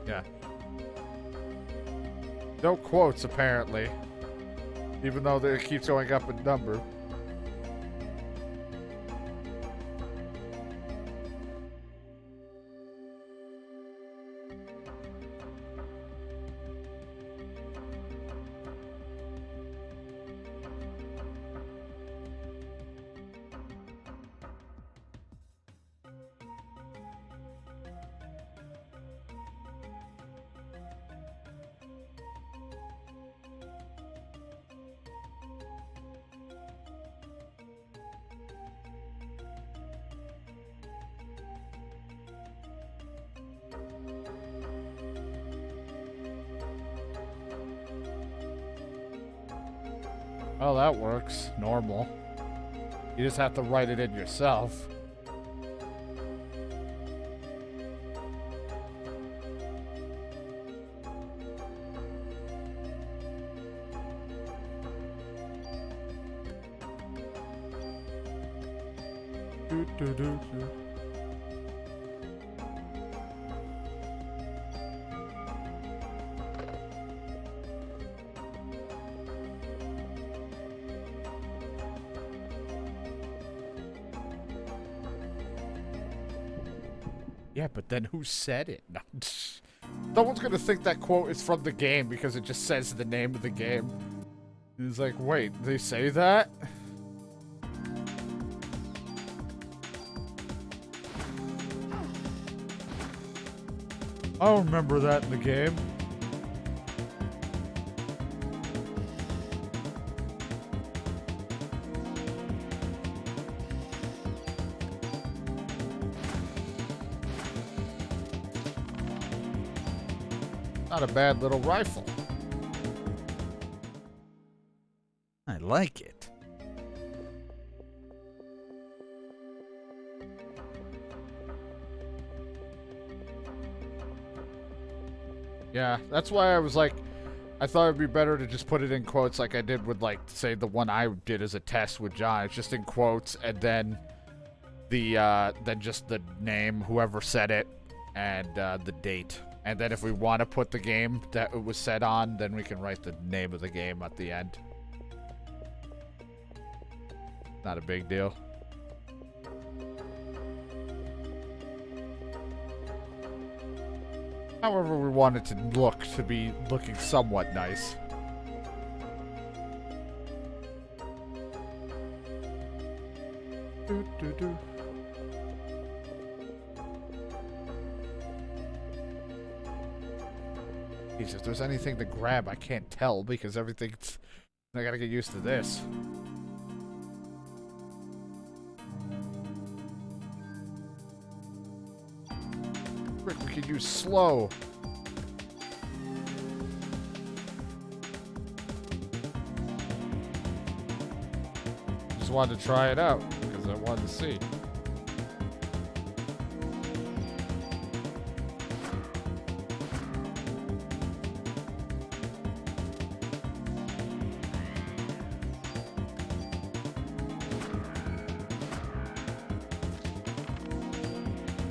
Yeah. No quotes, apparently. Even though it keeps going up in number. Well, that works. Normal. You just have to write it in yourself. Yeah, but then who said it? No. Someone's gonna think that quote is from the game because it just says the name of the game. And it's like, wait, they say that? I don't remember that in the game. Not a bad little rifle. I like it. Yeah, that's why I was like, I thought it'd be better to just put it in quotes like I did with, like, say, the one I did as a test with John. It's just in quotes, and then then just the name, whoever said it, and the date. And then if we want to put the game that it was said on, then we can write the name of the game at the end. Not a big deal. However, we want it to be looking somewhat nice. Jeez, if there's anything to grab, I can't tell because everything's... I gotta get used to this. Frick, we could use slow. Just wanted to try it out because I wanted to see.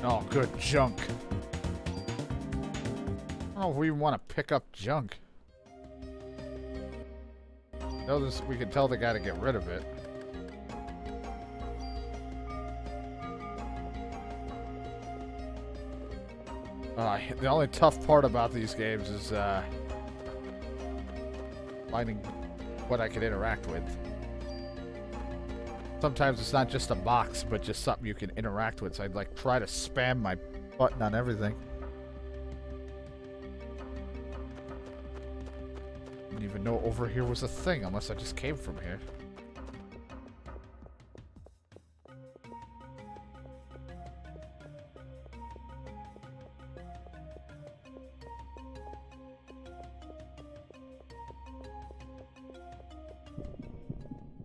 Oh, good junk. I don't know if we even want to pick up junk. Notice we can tell the guy to get rid of it. The only tough part about these games is finding what I can interact with. Sometimes it's not just a box, but just something you can interact with. So I'd like try to spam my button on everything. Didn't even know over here was a thing unless I just came from here.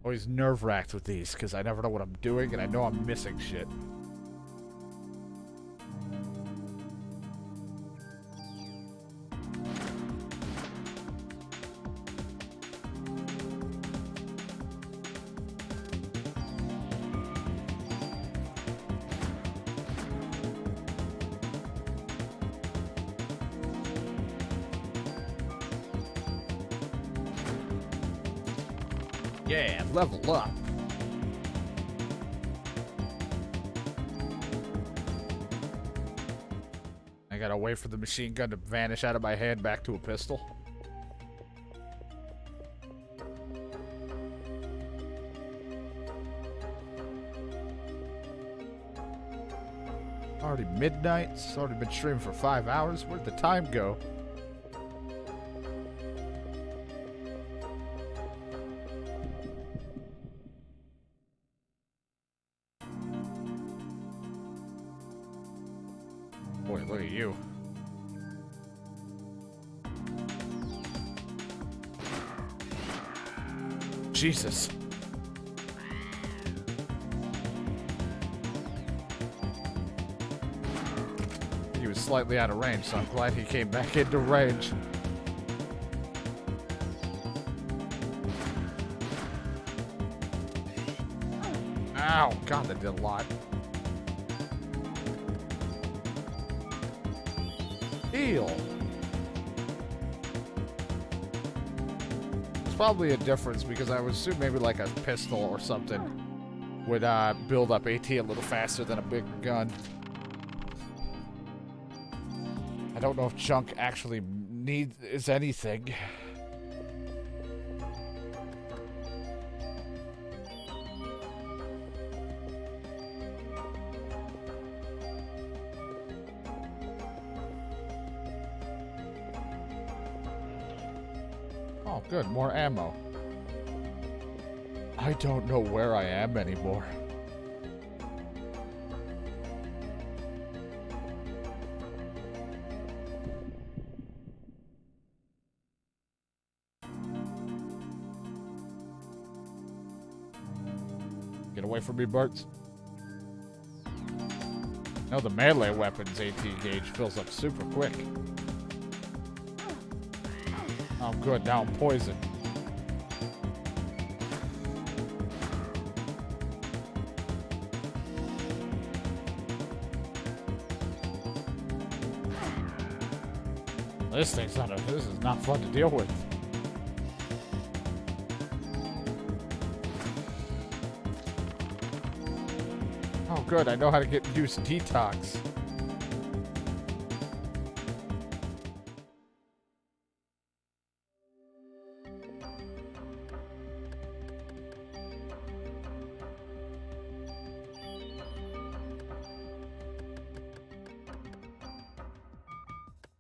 Always nerve-wracked with these because I never know what I'm doing and I know I'm missing shit. Yeah, level up. I gotta wait for the machine gun to vanish out of my hand back to a pistol. Already midnight. It's already been streaming for 5 hours. Where'd the time go? Boy, look at you. Jesus. He was slightly out of range, so I'm glad he came back into range. Ow! God, that did a lot. Heal. There's probably a difference because I would assume maybe like a pistol or something would build up AT a little faster than a big gun. I don't know if junk actually is anything. Oh, good. More ammo. I don't know where I am anymore. Get away from me, Bartz. No, the melee weapon's AT gauge fills up super quick. Oh, good. Now I'm poisoned. This is not fun to deal with. Oh, good. I know how to use detox.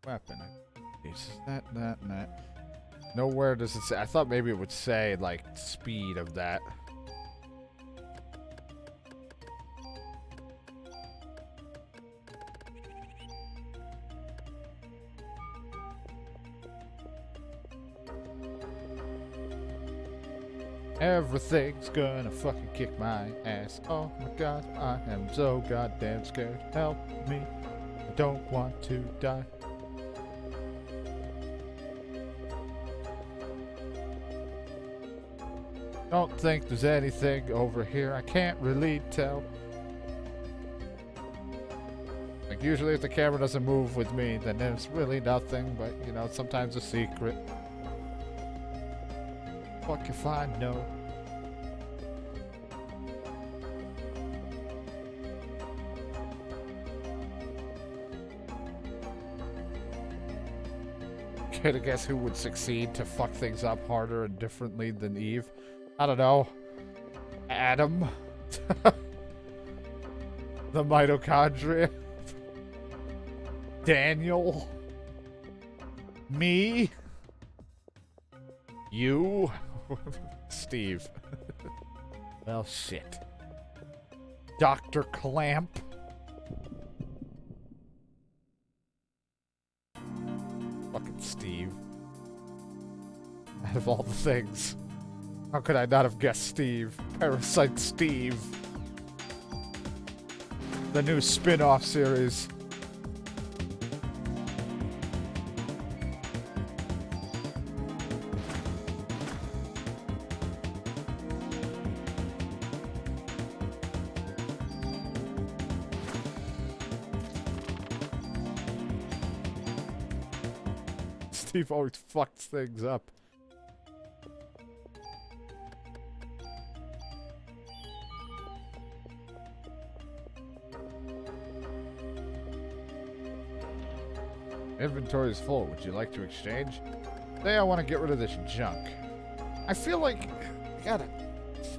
Weapon. Is that. Nowhere does it say. I thought maybe it would say, like, speed of that. Everything's gonna fucking kick my ass. Oh my god, I am so goddamn scared. Help me. I don't want to die. Don't think there's anything over here. I can't really tell. Like, usually if the camera doesn't move with me, then there's really nothing, but, you know, sometimes a secret. Fuck if I know. Care to guess who would succeed to fuck things up harder and differently than Eve? I don't know. Adam? The mitochondria? Daniel? Me? You? Steve. Well, shit. Dr. Clamp? Fucking Steve. Out of all the things. How could I not have guessed Steve? Parasite Steve. The new spin-off series. Steve always fucks things up. Inventory is full. Would you like to exchange? Today I want to get rid of this junk. I feel like I gotta see.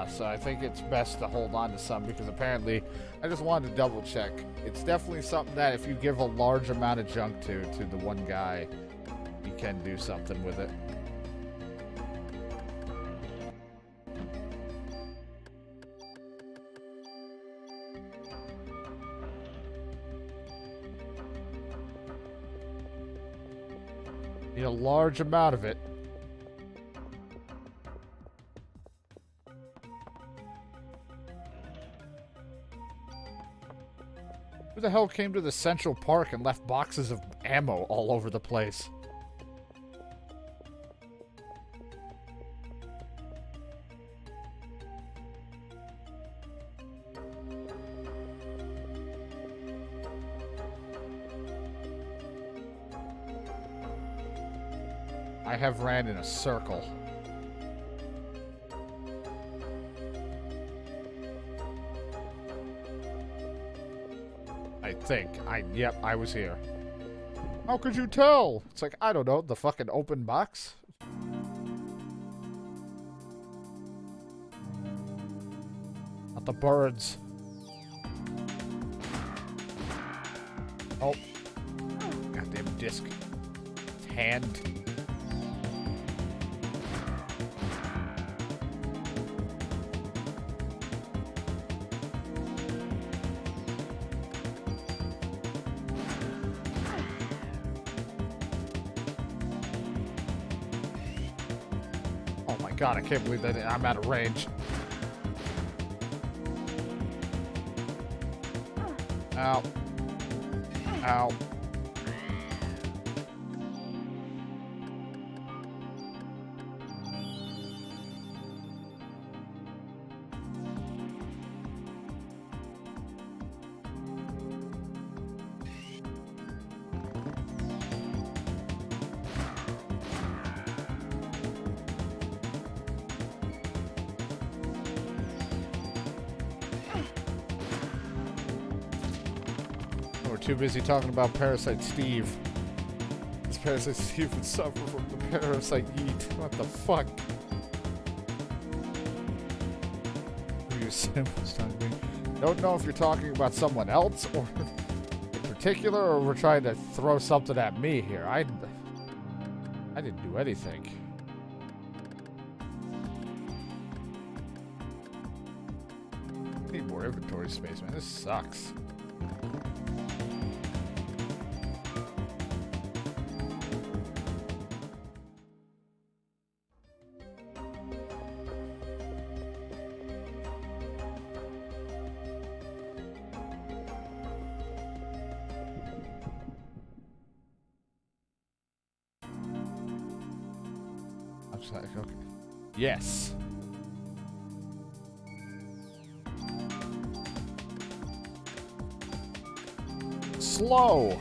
So I think it's best to hold on to some because apparently, I just wanted to double check. It's definitely something that if you give a large amount of junk to the one guy, you can do something with it. Need a large amount of it. Who the hell came to the Central Park and left boxes of ammo all over the place? I have ran in a circle. I think. Yep, I was here. How could you tell? It's like, I don't know, the fucking open box? Not the birds. Oh. Goddamn disc. Hand. God, I can't believe that I'm out of range. Ow. Ow. Too busy talking about Parasite Steve. This Parasite Steve would suffer from the Parasite Eve. What the fuck? Who you symbols talking to me? Don't know if you're talking about someone else or in particular, or we're trying to throw something at me here. I didn't do anything. I need more inventory space, man. This sucks. Okay. Yes. Slow.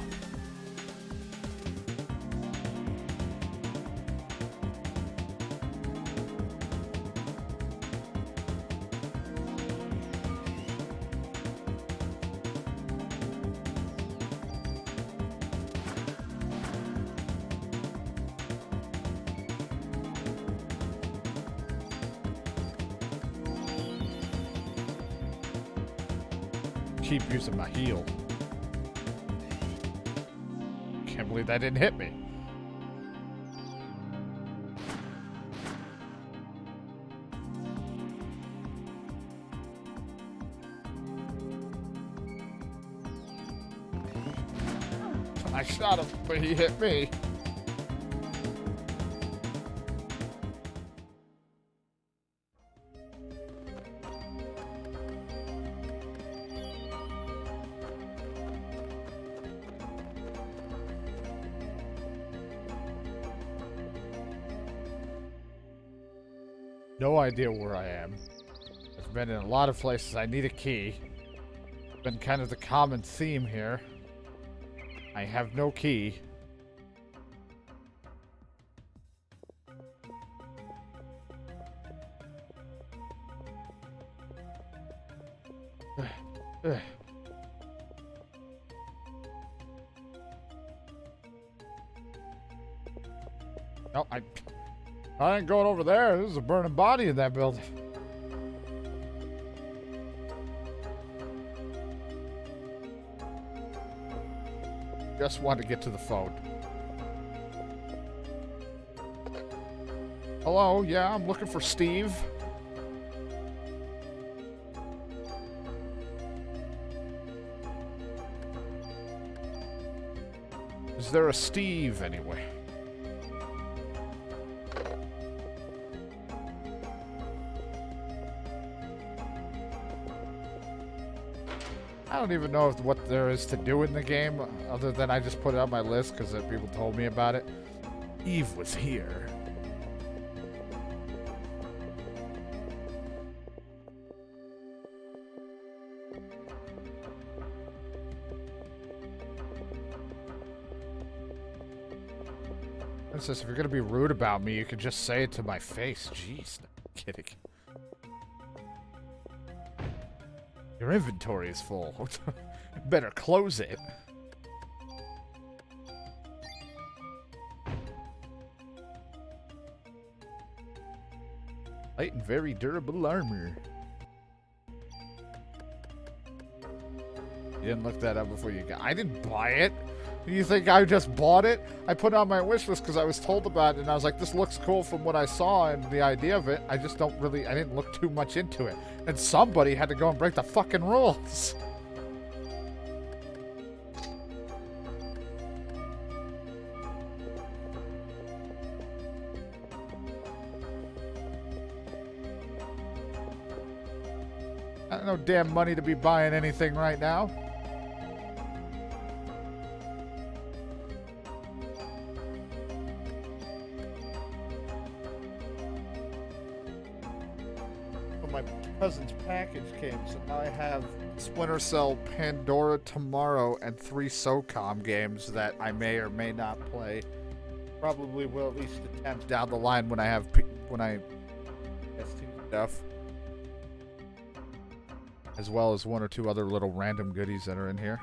Keep using my heel. Can't believe that didn't hit me. I shot him, but he hit me. No idea where I am. I've been in a lot of places. I need a key. It's been kind of the common theme here. I have no key. No, I ain't going over there. There's a burning body in that building. Just want to get to the phone. Hello? Yeah, I'm looking for Steve. Is there a Steve anyway? I don't even know what there is to do in the game, other than I just put it on my list because people told me about it. Eve was here. Princess, if you're gonna be rude about me, you could just say it to my face. Jeez, no kidding. Your inventory is full. Better close it. Light and very durable armor. You didn't look that up before you got. I didn't buy it. You think I just bought it? I put it on my wish list because I was told about it, and I was like, this looks cool from what I saw and the idea of it. I just don't really, I didn't look too much into it. And somebody had to go and break the fucking rules. I have no damn money to be buying anything right now. My cousin's package came, so now I have Splinter Cell, Pandora tomorrow, and 3 SOCOM games that I may or may not play. Probably will at least attempt down the line when I have stuff, as well as 1 or 2 other little random goodies that are in here.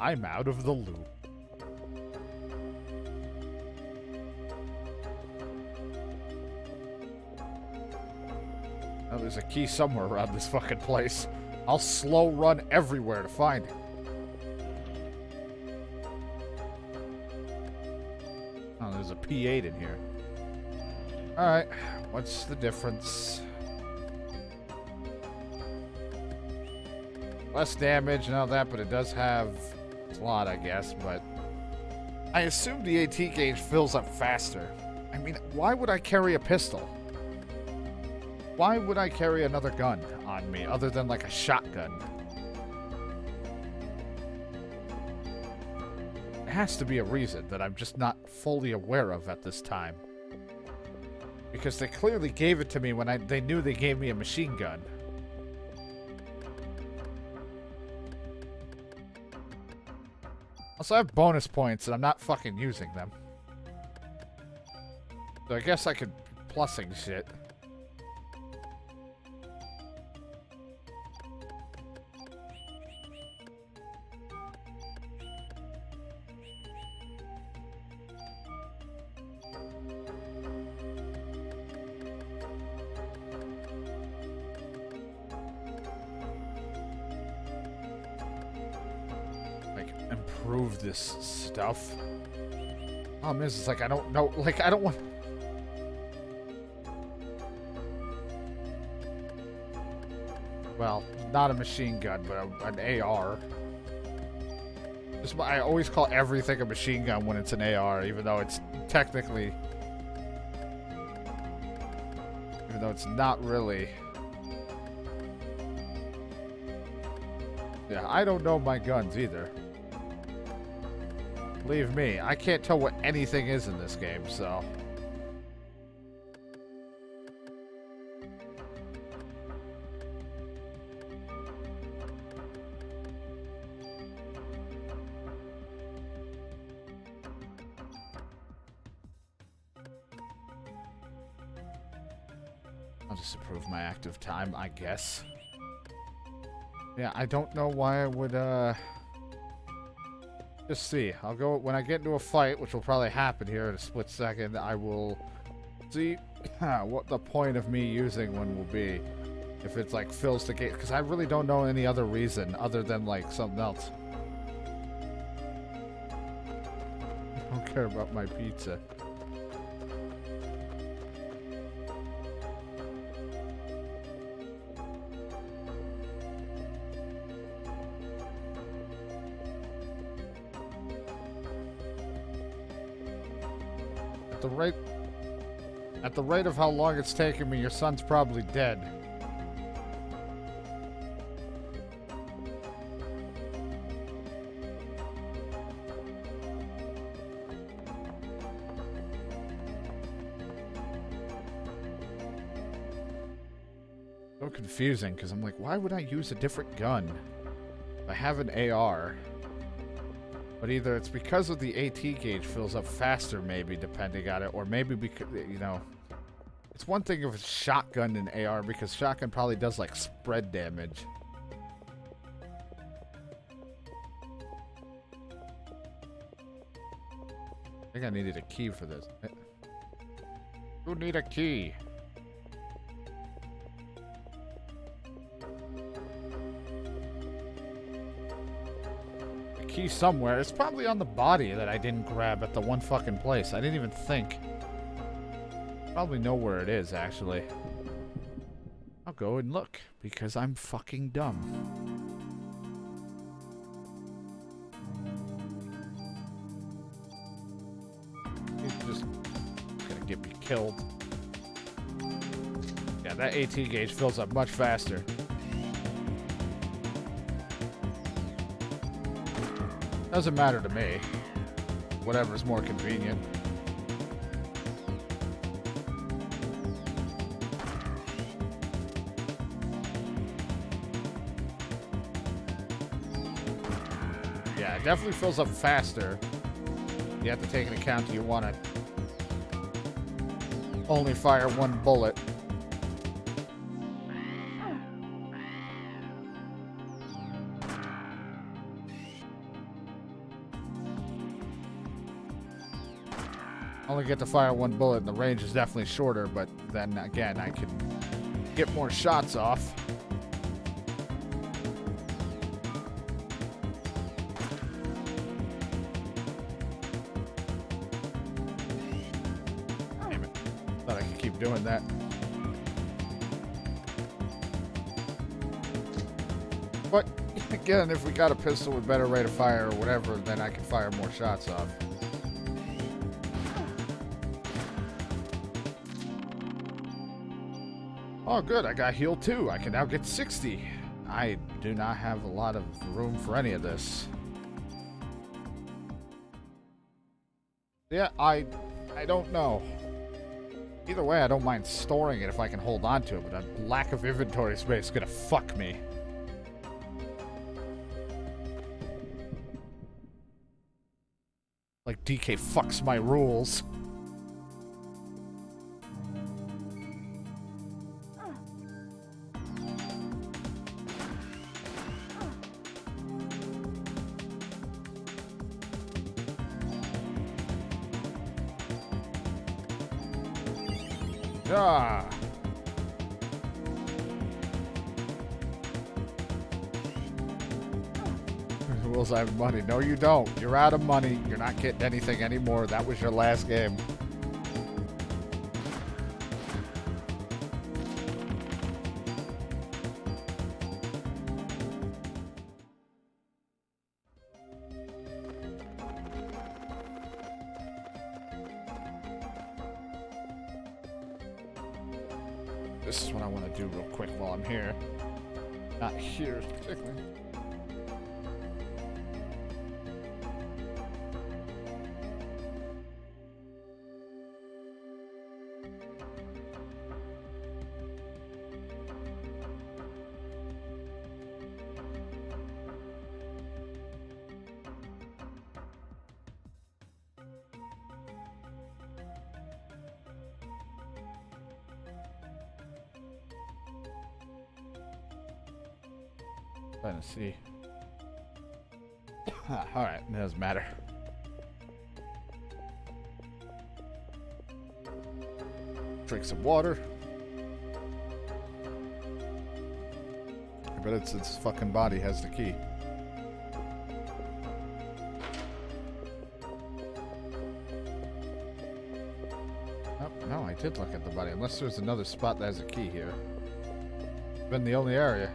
I'm out of the loop. Oh, there's a key somewhere around this fucking place. I'll slow run everywhere to find it. Oh, there's a P8 in here. Alright, what's the difference? Less damage and all that, but it does have a lot, I guess, but I assume the AT gauge fills up faster. I mean, why would I carry a pistol? Why would I carry another gun on me other than like a shotgun? There has to be a reason that I'm just not fully aware of at this time. Because they clearly gave it to me when they knew they gave me a machine gun. Also, I have bonus points, and I'm not fucking using them. So I guess I could be plussing shit. Improve this stuff. Problem is, it's like I don't know. Like I don't want. Well, not a machine gun, but an AR. Just, I always call everything a machine gun when it's an AR, even though it's technically, even though it's not really. Yeah, I don't know my guns either. Believe me, I can't tell what anything is in this game, so. I'll just approve my active time, I guess. Yeah, I don't know why I would, just see. I'll go when I get into a fight, which will probably happen here in a split second. I will see what the point of me using one will be if it's like fills the gate, because I really don't know any other reason other than like something else. I don't care about my pizza. At the rate of how long it's taken me, your son's probably dead. So confusing, because I'm like, why would I use a different gun? I have an AR. But either it's because of the AT gauge fills up faster, maybe, depending on it, or maybe because, you know, it's one thing if it's shotgun and AR, because shotgun probably does, like, spread damage. I think I needed a key for this. Who need a key? Key somewhere. It's probably on the body that I didn't grab at the one fucking place. I didn't even think. Probably know where it is, actually. I'll go and look, because I'm fucking dumb. He's just gonna get me killed. Yeah, that AT gauge fills up much faster. Doesn't matter to me. Whatever's more convenient. Yeah, it definitely fills up faster. You have to take into account you want to only fire one bullet. Only get to fire one bullet, and the range is definitely shorter, but then again, I can get more shots off. Damn it. Thought I could keep doing that. But again, if we got a pistol with better rate of fire or whatever, then I can fire more shots off. Oh, good. I got healed too. I can now get 60. I do not have a lot of room for any of this. Yeah, I don't know. Either way, I don't mind storing it if I can hold on to it, but a lack of inventory space is gonna fuck me. Like DK fucks my rules. Ah. Rules, I have money. No, you don't. You're out of money. You're not getting anything anymore. That was your last game. This is what I want to do real quick while I'm here. Not here, particularly. Trying to see. Alright, it doesn't matter. Drink some water. I bet its fucking body has the key. Oh, no, I did look at the body. Unless there's another spot that has a key here. It's been the only area.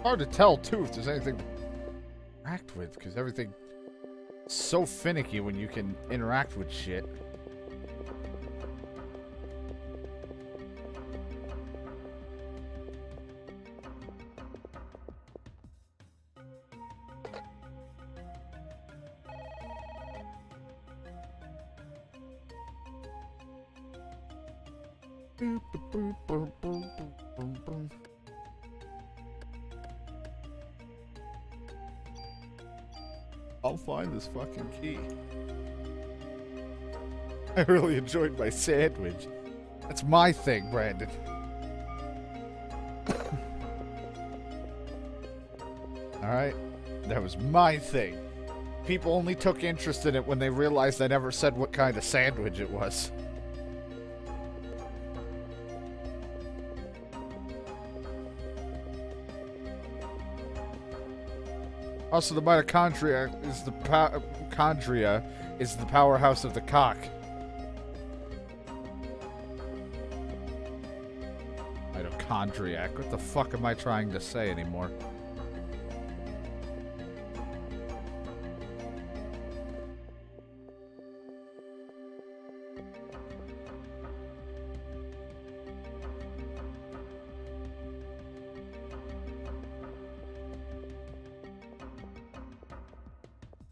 Hard to tell too if there's anything to interact with, because everything's so finicky when you can interact with shit. I'll find this fucking key. I really enjoyed my sandwich. That's my thing, Brandon. Alright? That was my thing. People only took interest in it when they realized I never said what kind of sandwich it was. Also, the mitochondria is the powerhouse of the cock. Mitochondriac. What the fuck am I trying to say anymore?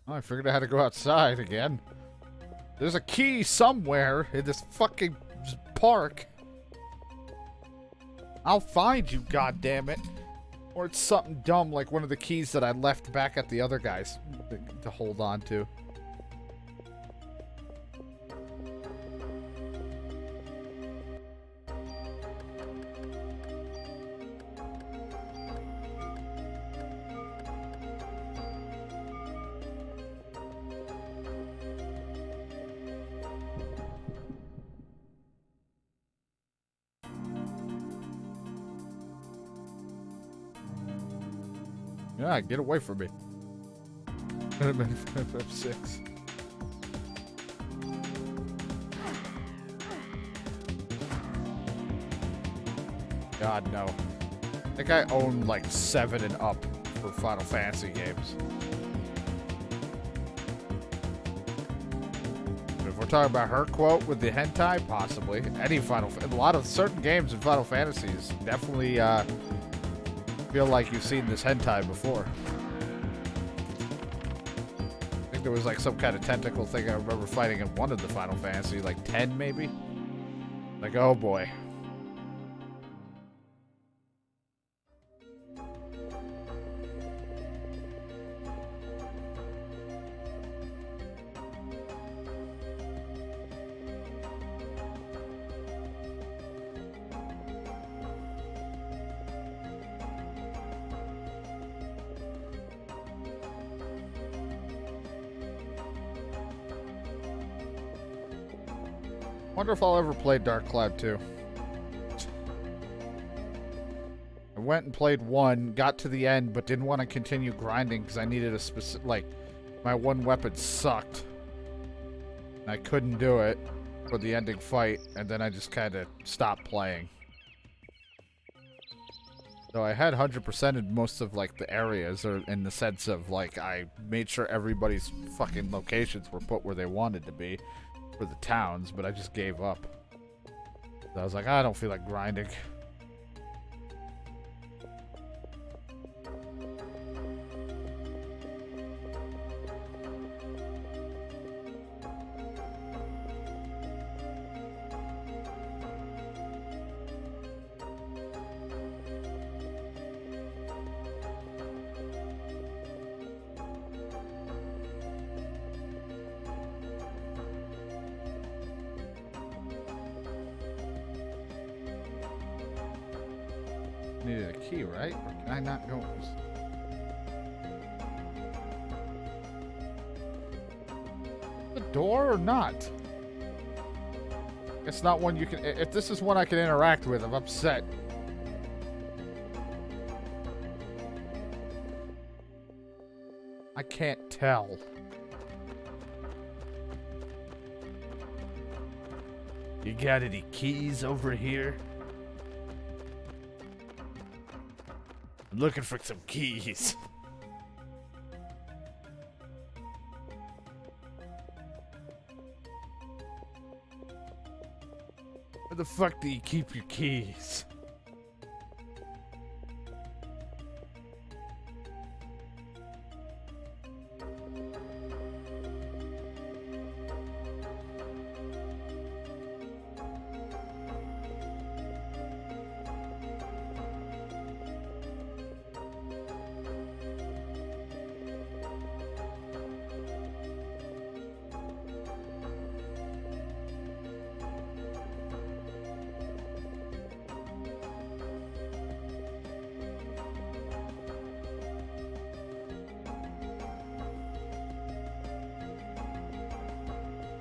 Oh, I figured I had to go outside again. There's a key somewhere in this fucking park. I'll find you, goddammit. Or it's something dumb like one of the keys that I left back at the other guys to hold on to. Yeah, get away from me. F6. God, no. I think I own like 7 and up for Final Fantasy games. But if we're talking about her quote with the hentai, possibly. Any a lot of certain games in Final Fantasies definitely, feel like you've seen this hentai before. I think there was like some kind of tentacle thing I remember fighting in one of the Final Fantasy, like 10 maybe? Like, oh boy. Wonder if I'll ever play Dark Cloud 2. I went and played 1, got to the end, but didn't want to continue grinding because I needed a specific, like, my one weapon sucked. I couldn't do it for the ending fight, and then I just kind of stopped playing. So I had 100%ed most of, like, the areas, or in the sense of, like, I made sure everybody's fucking locations were put where they wanted to be. For the towns, but I just gave up. So I was like, I don't feel like grinding. Needed a key, right? Or can I not go? The door or not? It's not one you can. If this is one I can interact with, I'm upset. I can't tell. You got any keys over here? I'm looking for some keys. Where the fuck do you keep your keys?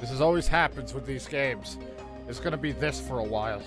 This always happens with these games. It's gonna be this for a while.